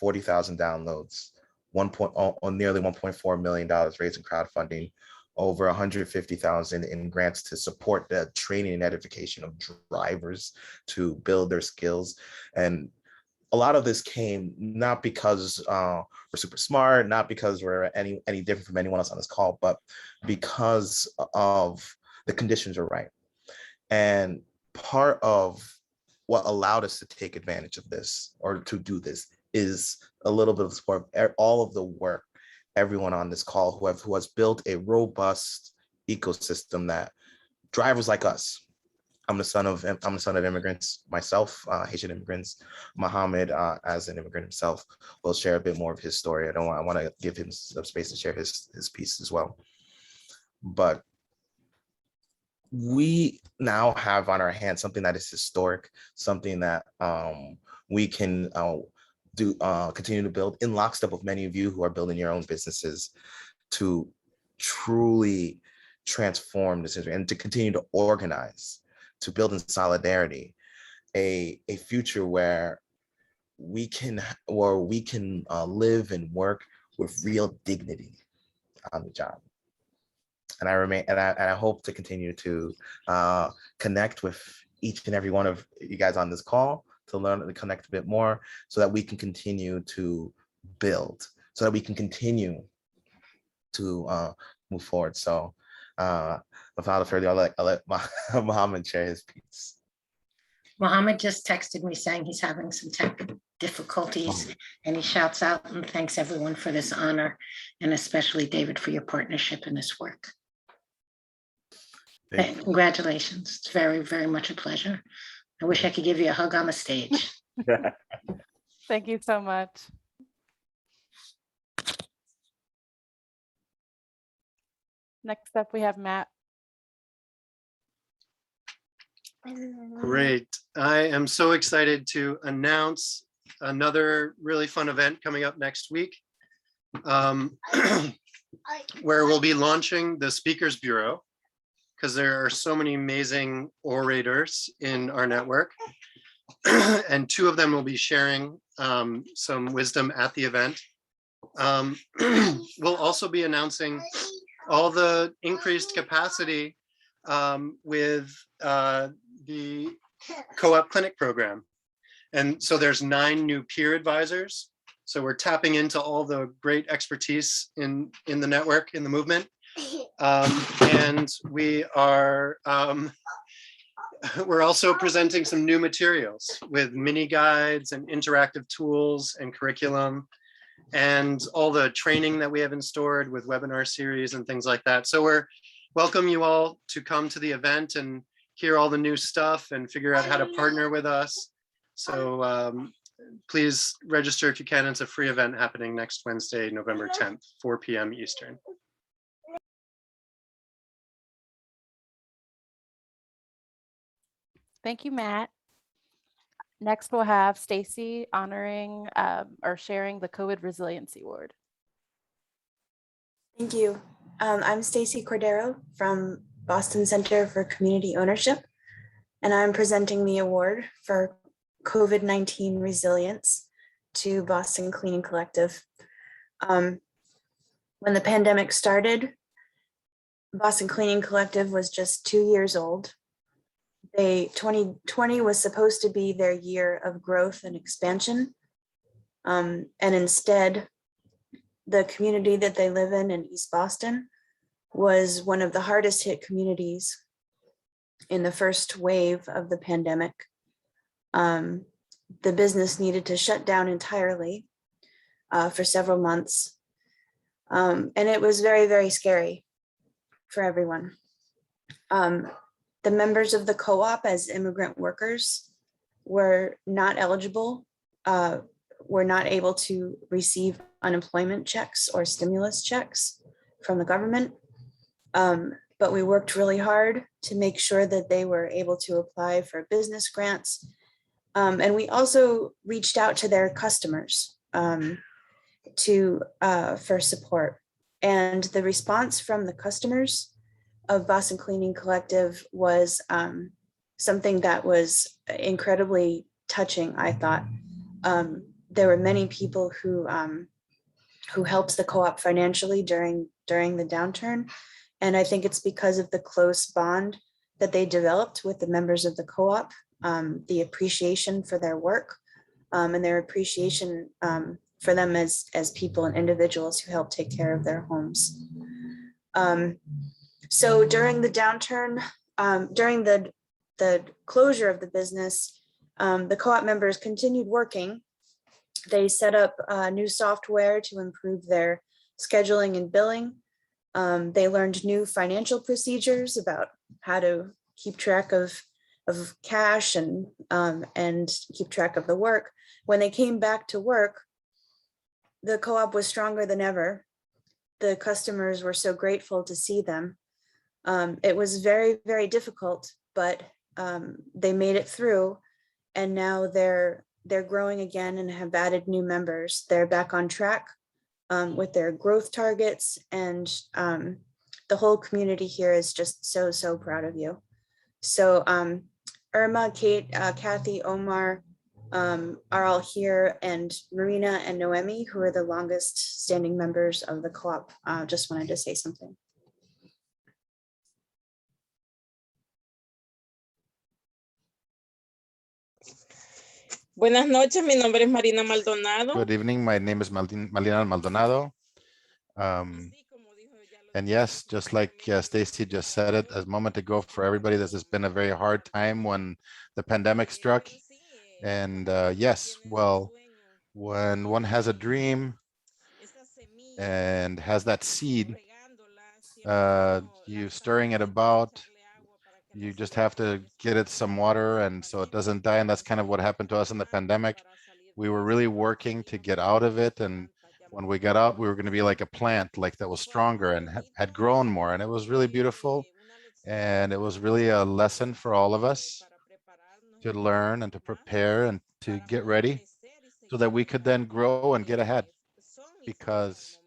40,000 downloads, nearly $1.4 million raised in crowdfunding, over 150,000 in grants to support the training and edification of drivers to build their skills. And a lot of this came not because we're super smart, not because we're any different from anyone else on this call, but because of the conditions are right. And part of what allowed us to take advantage of this, or to do this, is a little bit of support of all of the work, everyone on this call who has built a robust ecosystem that drivers like us. I'm the son of immigrants myself, Haitian immigrants. Mohammed, as an immigrant himself, will share a bit more of his story. I want to give him some space to share his piece as well. But we now have on our hands something that is historic, something that we can continue to build in lockstep with many of you who are building your own businesses to truly transform this industry and to continue to organize, to build in solidarity a future where we can live and work with real dignity on the job. And I hope to continue to connect with each and every one of you guys on this call, to learn and connect a bit more, so that we can continue to build, so that we can continue to move forward. So without further ado, I'll let Mohammed share his piece. Mohammed just texted me saying he's having some tech difficulties, and he shouts out and thanks everyone for this honor, and especially David for your partnership in this work. Congratulations. It's very, very much a pleasure. I wish I could give you a hug on the stage. Thank you so much. Next up, we have Matt. Great. I am so excited to announce another really fun event coming up next week, where we'll be launching the Speakers Bureau, because there are so many amazing orators in our network. And two of them will be sharing some wisdom at the event. We'll also be announcing all the increased capacity with the co-op clinic program. And so there's 9 new peer advisors. So we're tapping into all the great expertise in the network, in the movement. And we are, we're also presenting some new materials with mini guides and interactive tools and curriculum, and all the training that we have in stored with webinar series and things like that. So we're welcome you all to come to the event and hear all the new stuff and figure out how to partner with us. So please register if you can. It's a free event happening next Wednesday, November 10th, 4 p.m. Eastern. Thank you, Matt. Next, we'll have Stacy honoring or sharing the COVID Resiliency Award. Thank you. I'm Stacy Cordero from Boston Center for Community Ownership, and I'm presenting the award for COVID-19 resilience to Boston Cleaning Collective. When the pandemic started, Boston Cleaning Collective was just 2 years old. 2020 was supposed to be their year of growth and expansion. And instead, the community that they live in East Boston was one of the hardest hit communities in the first wave of the pandemic. The business needed to shut down entirely for several months. And it was very, very scary for everyone. The members of the co-op as immigrant workers were not eligible, were not able to receive unemployment checks or stimulus checks from the government. But we worked really hard to make sure that they were able to apply for business grants. And we also reached out to their customers for support. And the response from the customers of Boston Cleaning Collective was something that was incredibly touching, I thought. There were many people who helped the co-op financially during the downturn. And I think it's because of the close bond that they developed with the members of the co-op, the appreciation for their work, and their appreciation for them as people and individuals who help take care of their homes. So during the downturn, during the closure of the business, the co-op members continued working. They set up new software to improve their scheduling and billing. They learned new financial procedures about how to keep track of cash and keep track of the work. When they came back to work, the co-op was stronger than ever. The customers were so grateful to see them. It was very, very difficult, but they made it through, and now they're growing again and have added new members. They're back on track with their growth targets, and the whole community here is just so proud of you. So Irma, Kate, Kathy, Omar are all here, and Marina and Noemi, who are the longest standing members of the co-op, just wanted to say something. Buenas noches, mi nombre es Marina Maldonado. Good evening, my name is Marina Maldonado. And yes, just like Stacy just said it a moment ago, for everybody, this has been a very hard time when the pandemic struck. And yes, well, when one has a dream and has that seed, you stirring it about, you just have to get it some water and so it doesn't die. And that's kind of what happened to us in the pandemic. We were really working to get out of it. And when we got out, we were going to be like a plant, like that was stronger and had grown more. And it was really beautiful. And it was really a lesson for all of us to learn and to prepare and to get ready so that we could then grow and get ahead, because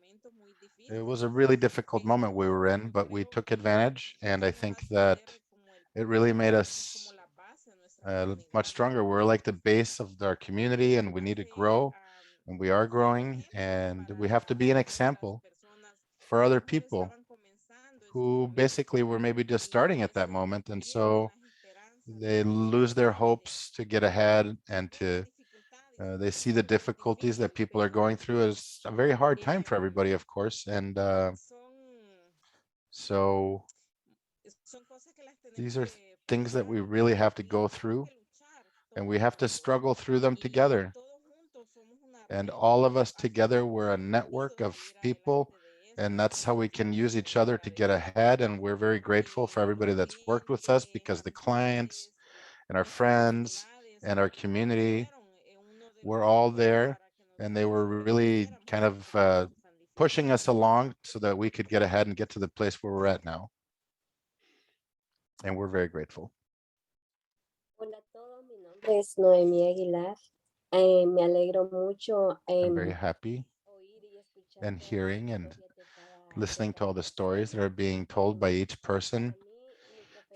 it was a really difficult moment we were in, but we took advantage. And I think that it really made us much stronger. We're like the base of our community, and we need to grow, and we are growing, and we have to be an example for other people who basically were maybe just starting at that moment. And so they lose their hopes to get ahead, and to they see the difficulties that people are going through. It's a very hard time for everybody, of course. And so these are things that we really have to go through, and we have to struggle through them together. And all of us together, we're a network of people, and that's how we can use each other to get ahead. And we're very grateful for everybody that's worked with us, because the clients and our friends and our community were all there, and they were really kind of pushing us along so that we could get ahead and get to the place where we're at now. And we're very grateful. Es Noemí Aguilar. Me alegro mucho. I'm very happy and hearing and listening to all the stories that are being told by each person.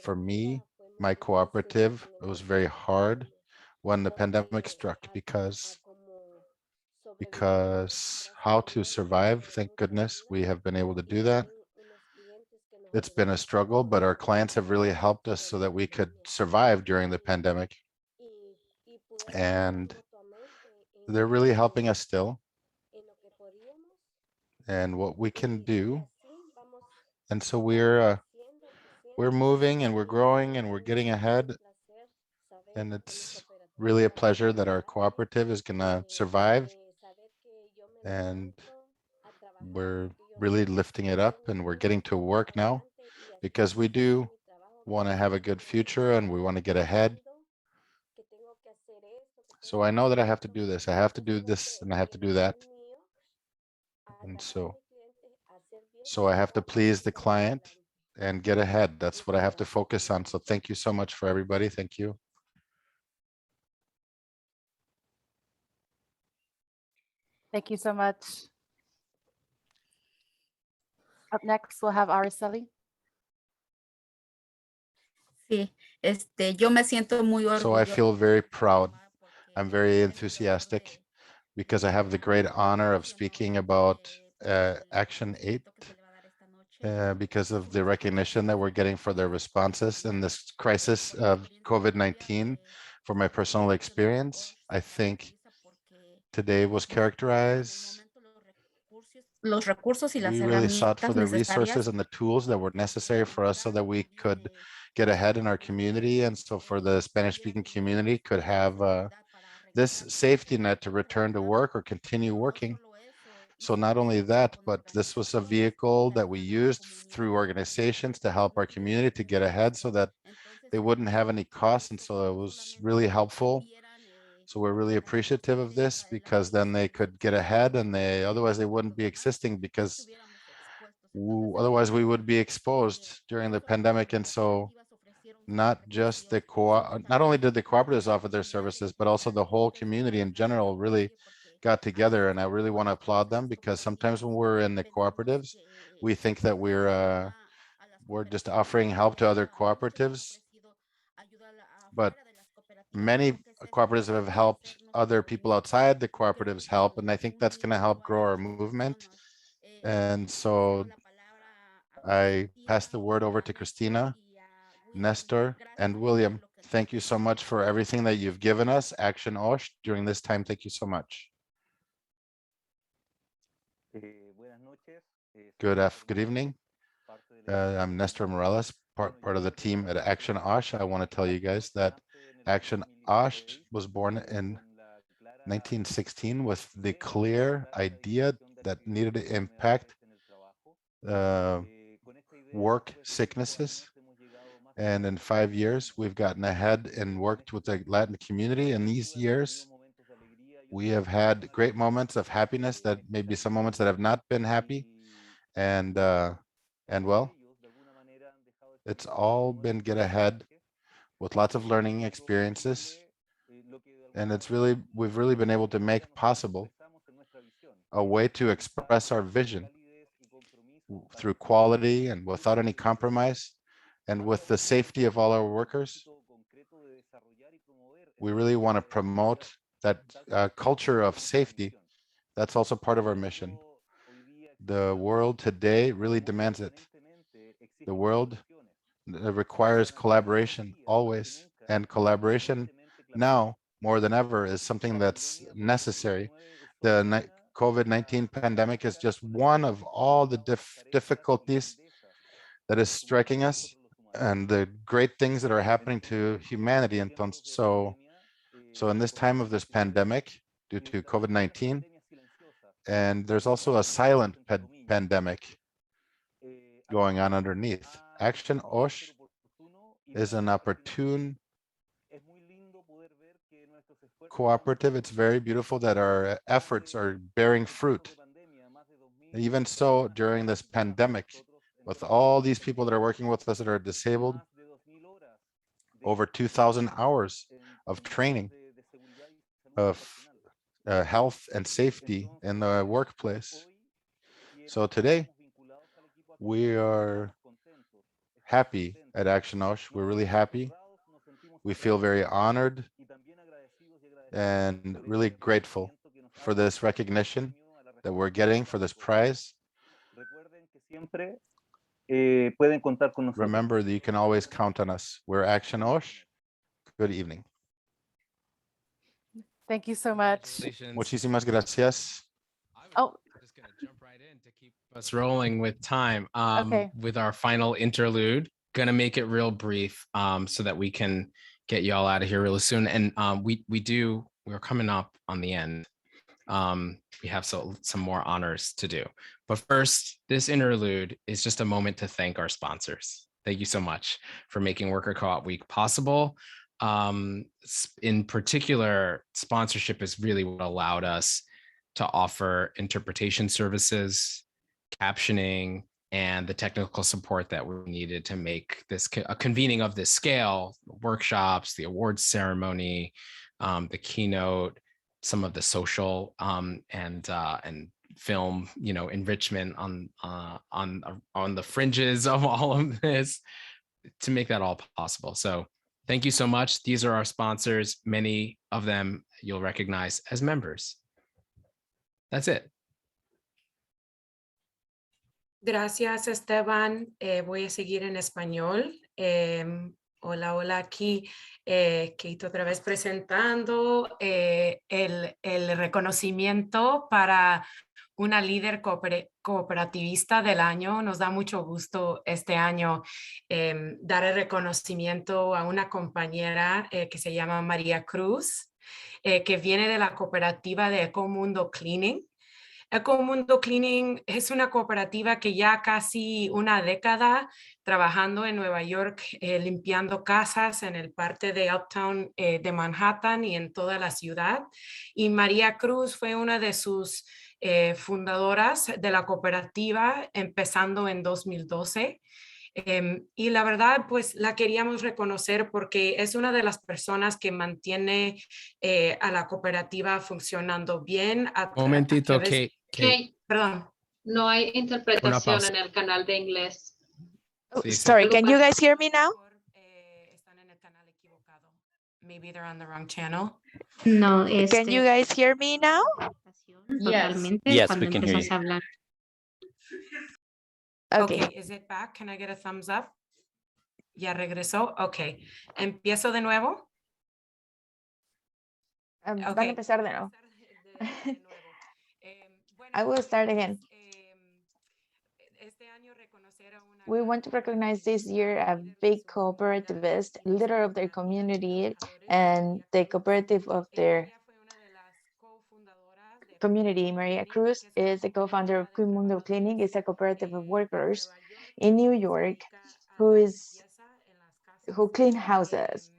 For me, my cooperative, it was very hard when the pandemic struck, because how to survive, thank goodness we have been able to do that. It's been a struggle, but our clients have really helped us so that we could survive during the pandemic. And they're really helping us still, and what we can do. And so we're moving, and we're growing, and we're getting ahead. And it's really a pleasure that our cooperative is going to survive. And we're really lifting it up, and we're getting to work now, because we do want to have a good future, and we want to get ahead. So I know that I have to do this. I have to do this, and I have to do that. And so I have to please the client and get ahead. That's what I have to focus on. So thank you so much for everybody. Thank you. Thank you so much. Up next, we'll have Araceli. Sí, yo me siento muy So I orgullosa. feel very proud. I'm very enthusiastic, because I have the great honor of speaking about Action 8, because of the recognition that we're getting for their responses in this crisis of COVID-19. For my personal experience, I think today was characterized. Los recursos y las We really sought for herramientas the resources necesarias and the tools that were necessary for us so that we could get ahead in our community. And so for the Spanish-speaking community could have this safety net to return to work or continue working. So not only that, but this was a vehicle that we used through organizations to help our community to get ahead so that they wouldn't have any costs. And so it was really helpful. So we're really appreciative of this, because then they could get ahead, and otherwise they wouldn't be existing, because otherwise we would be exposed during the pandemic. And so not only did the cooperatives offer their services, but also the whole community in general really got together. And I really want to applaud them, because sometimes when we're in the cooperatives, we think that we're just offering help to other cooperatives, but many cooperatives have helped other people outside the cooperatives help, and I think that's going to help grow our movement. And so I pass the word over to Christina, Nestor, and William. Thank you so much for everything that you've given us, Action OSH, during this time. Thank you so much. Good evening. I'm Nestor Morales, part of the team at Action OSH. I want to tell you guys that Action OSH was born in 1916 with the clear idea that needed to impact work sicknesses. And in 5 years, we've gotten ahead and worked with the Latin community. In these years, we have had great moments of happiness, that maybe some moments that have not been happy. And well, it's all been get ahead with lots of learning experiences. And we've really been able to make possible a way to express our vision through quality and without any compromise, and with the safety of all our workers. We really want to promote that culture of safety. That's also part of our mission. The world today really demands it. The world requires collaboration always, and collaboration now more than ever is something that's necessary. The COVID-19 pandemic is just one of all the difficulties that is striking us and the great things that are happening to humanity. And so in this time of this pandemic due to COVID-19, and there's also a silent pandemic going on underneath. Action OSH is an opportune cooperative. It's very beautiful that our efforts are bearing fruit. Even so, during this pandemic, with all these people that are working with us that are disabled, over 2,000 hours of training of health and safety in the workplace. So today, we are happy at Action OSH. We're really happy. We feel very honored and really grateful for this recognition that we're getting for this prize. Remember that you can always count on us. We're Action OSH. Good evening. Thank you so much. Muchísimas gracias. Oh, just gonna jump right in to keep us rolling with time. Okay. With our final interlude, gonna make it real brief so that we can get you all out of here really soon. And we're coming up on the end. We have some more honors to do. But first, this interlude is just a moment to thank our sponsors. Thank you so much for making Worker Co-op Week possible. In particular, sponsorship is really what allowed us to offer interpretation services, captioning, and the technical support that we needed to make this a convening of this scale, workshops, the awards ceremony, the keynote, some of the social and film, enrichment on the fringes of all of this to make that all possible. So thank you so much. These are our sponsors. Many of them you'll recognize as members. That's it. Gracias, Esteban. Voy a seguir en español. Hola, aquí Kate otra vez presentando el reconocimiento para una líder cooperativista del año. Nos da mucho gusto este año dar el reconocimiento a una compañera que se llama Maria Cruz, que viene de la cooperativa de Ecomundo Cleaning. Ecomundo Cleaning es una cooperativa que ya casi una década trabajando en Nueva York, limpiando casas en el parte de Uptown de Manhattan y en toda la ciudad. Y María Cruz fue una de sus fundadoras de la cooperativa, empezando en 2012. Y la verdad, pues la queríamos reconocer porque es una de las personas que mantiene a la cooperativa funcionando bien. Momentito, Kate. Perdón. No hay Una interpretación pausa. en el canal de inglés. Sí, sí. Sorry, can you guys hear me now? Maybe they're on the wrong channel. No, Can you guys hear me now? Totalmente. Yes, cuando we can hear empiezas you. a hablar. Okay. Is it back? Can I get a thumbs up? Ya regresó. Ok. ¿Empiezo de nuevo? Van a empezar de nuevo. I will start again. We want to recognize this year a big cooperativist, leader of their community, and the cooperative of their community. Maria Cruz is the co-founder of Mundo Cleaning, is a cooperative of workers in New York who clean houses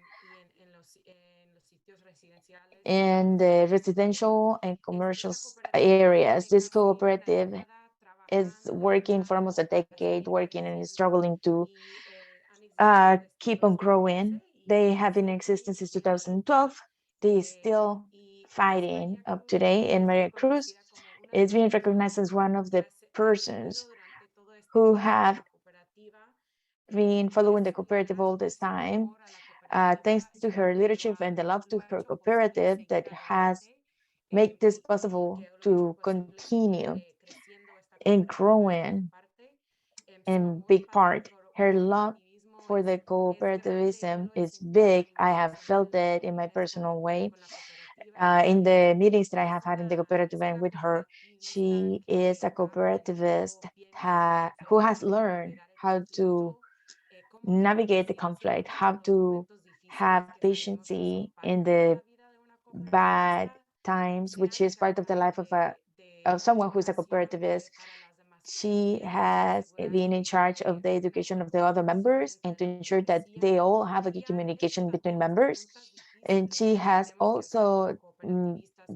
in the residential and commercial areas. This cooperative is working for almost a decade, working and struggling to keep on growing. They have been in existence since 2012. they still fighting up today. And Maria Cruz is being recognized as one of the persons who have been following the cooperative all this time, thanks to her leadership and the love to her cooperative that has made this possible to continue and growing in big part. Her love for the cooperativism is big. I have felt it in my personal way. In the meetings that I have had in the cooperative and with her, she is a cooperativist who has learned how to navigate the conflict, how to have patience in the bad times, which is part of the life of someone who's a cooperativist. She has been in charge of the education of the other members and to ensure that they all have a good communication between members. And she has also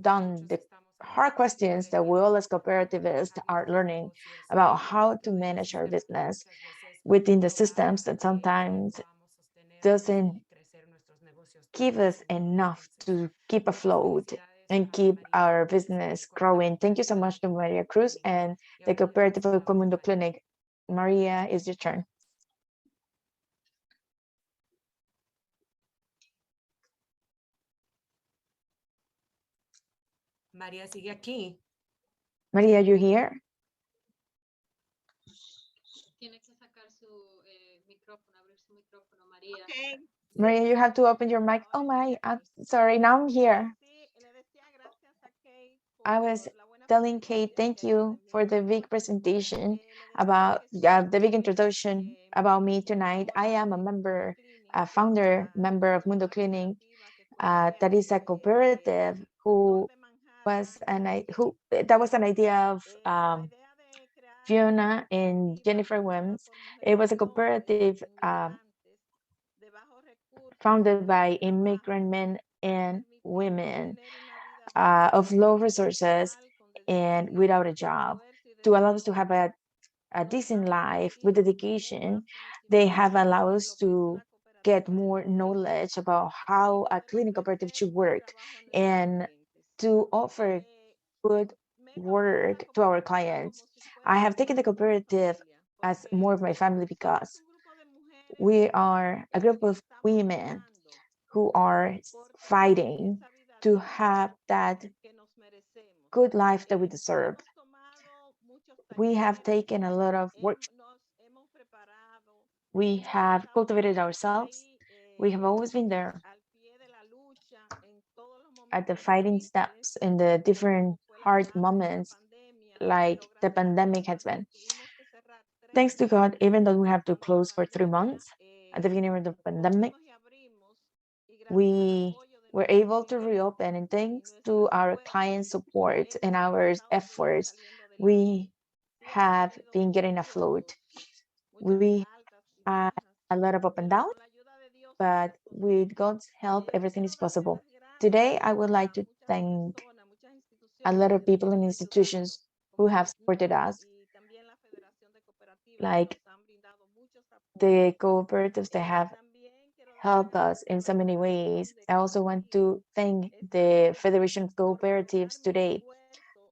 done the hard questions that we all as cooperativists are learning about how to manage our business within the systems that sometimes doesn't give us enough to keep afloat and keep our business growing. Thank you so much to Maria Cruz and the Cooperative of Comundo Clinic. Maria, it's your turn. María sigue aquí. Maria, you here? Tiene que sacar su micrófono, abrir su micrófono, María. Okay. Maria, you have to open your mic. Oh my, I'm sorry, now I'm here. I was telling Kate, thank you for the big presentation about the big introduction about me tonight. I am a member, a founder member of Mundo Clinic, that is a cooperative that was an idea of Fiona and Jennifer Wims. It was a cooperative founded by immigrant men and women of low resources and without a job to allow us to have a decent life with dedication. They have allowed us to get more knowledge about how a clinic cooperative should work and to offer good work to our clients. I have taken the cooperative as more of my family because we are a group of women who are fighting to have that good life that we deserve. We have taken a lot of work. We have cultivated ourselves. We have always been there at the fighting steps in the different hard moments like the pandemic has been. Thanks to God, even though we have to close for 3 months at the beginning of the pandemic, we were able to reopen, and thanks to our client support and our efforts, we have been getting afloat. We had a lot of up and down, but with God's help, everything is possible. Today, I would like to thank a lot of people and institutions who have supported us, like the cooperatives that have helped us in so many ways. I also want to thank the Federation of Cooperatives today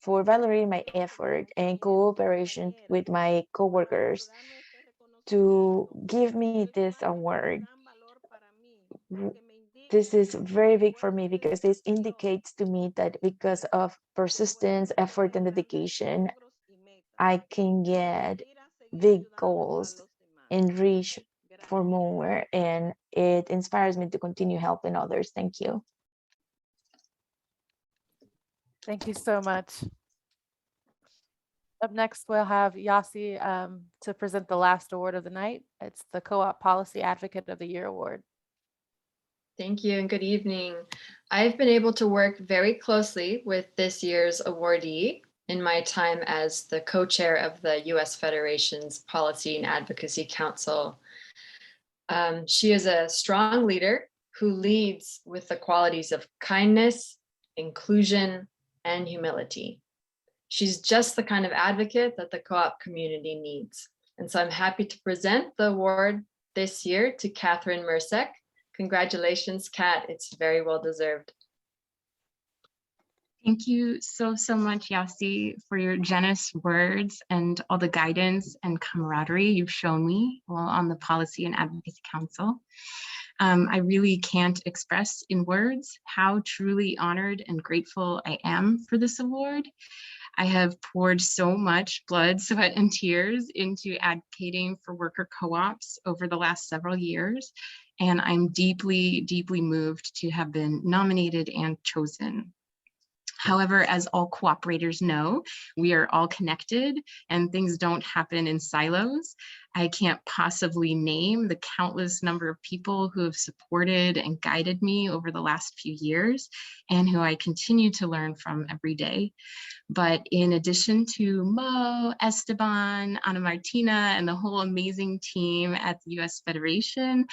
for valorating my effort and cooperation with my coworkers to give me this award. This is very big for me because this indicates to me that because of persistence, effort, and dedication, I can get big goals and reach for more, and it inspires me to continue helping others. Thank you. Thank you so much. Up next, we'll have Yasi to present the last award of the night. It's the Co-op Policy Advocate of the Year Award. Thank you and good evening. I've been able to work very closely with this year's awardee in my time as the co-chair of the U.S. Federation's Policy and Advocacy Council. She is a strong leader who leads with the qualities of kindness, inclusion, and humility. She's just the kind of advocate that the co-op community needs. And so I'm happy to present the award this year to Catherine Murcek. Congratulations, Kat. It's very well deserved. Thank you so much, Yasi, for your generous words and all the guidance and camaraderie you've shown me while on the Policy and Advocacy Council. I really can't express in words how truly honored and grateful I am for this award. I have poured so much blood, sweat, and tears into advocating for worker co-ops over the last several years, and I'm deeply, deeply moved to have been nominated and chosen. However, as all cooperators know, we are all connected and things don't happen in silos. I can't possibly name the countless number of people who have supported and guided me over the last few years and who I continue to learn from every day. But in addition to Mo, Esteban, Ana Martina, and the whole amazing team at the US Federation,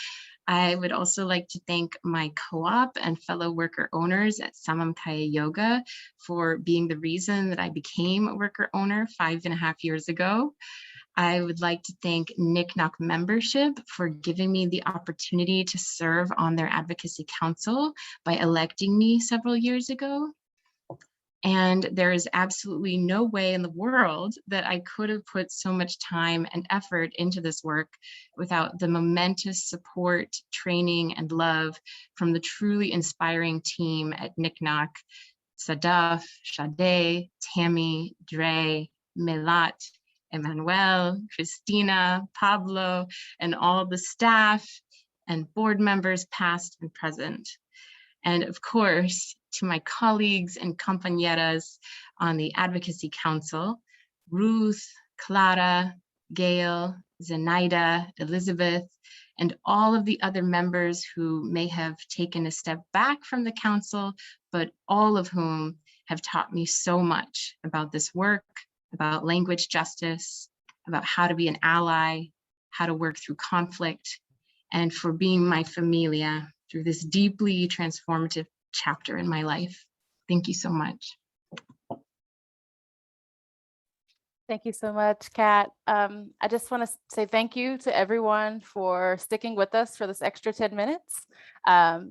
I would also like to thank my co-op and fellow worker owners at Samamkaya Yoga for being the reason that I became a worker owner 5.5 years ago. I would like to thank NCNOC membership for giving me the opportunity to serve on their advocacy council by electing me several years ago. And there is absolutely no way in the world that I could have put so much time and effort into this work without the momentous support, training, and love from the truly inspiring team at NCNOC, Sadaf, Sade, Tammy, Dre, Melat, Emmanuel, Christina, Pablo, and all the staff and board members past and present. And of course, to my colleagues and compañeras on the Advocacy Council, Ruth, Clara, Gail, Zenaida, Elizabeth, and all of the other members who may have taken a step back from the council, but all of whom have taught me so much about this work, about language justice, about how to be an ally, how to work through conflict, and for being my familia through this deeply transformative chapter in my life. Thank you so much. Thank you so much, Kat. I just want to say thank you to everyone for sticking with us for this extra 10 minutes.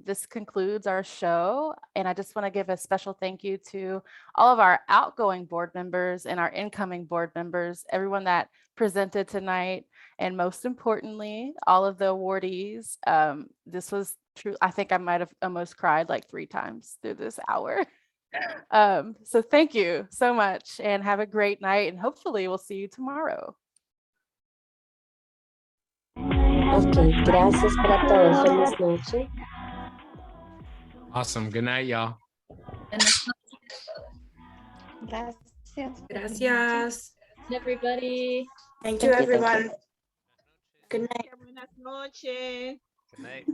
This concludes our show, and I just want to give a special thank you to all of our outgoing board members and our incoming board members, everyone that presented tonight, and most importantly, all of the awardees. This was true. I think I might have almost cried like 3 times through this hour. So thank you so much and have a great night, and hopefully we'll see you tomorrow. Ok, gracias para todos. Feliz noche. Awesome. Good night, y'all. Gracias. Gracias. Everybody. Thank you, everyone. Good night. Buenas noches. Good night.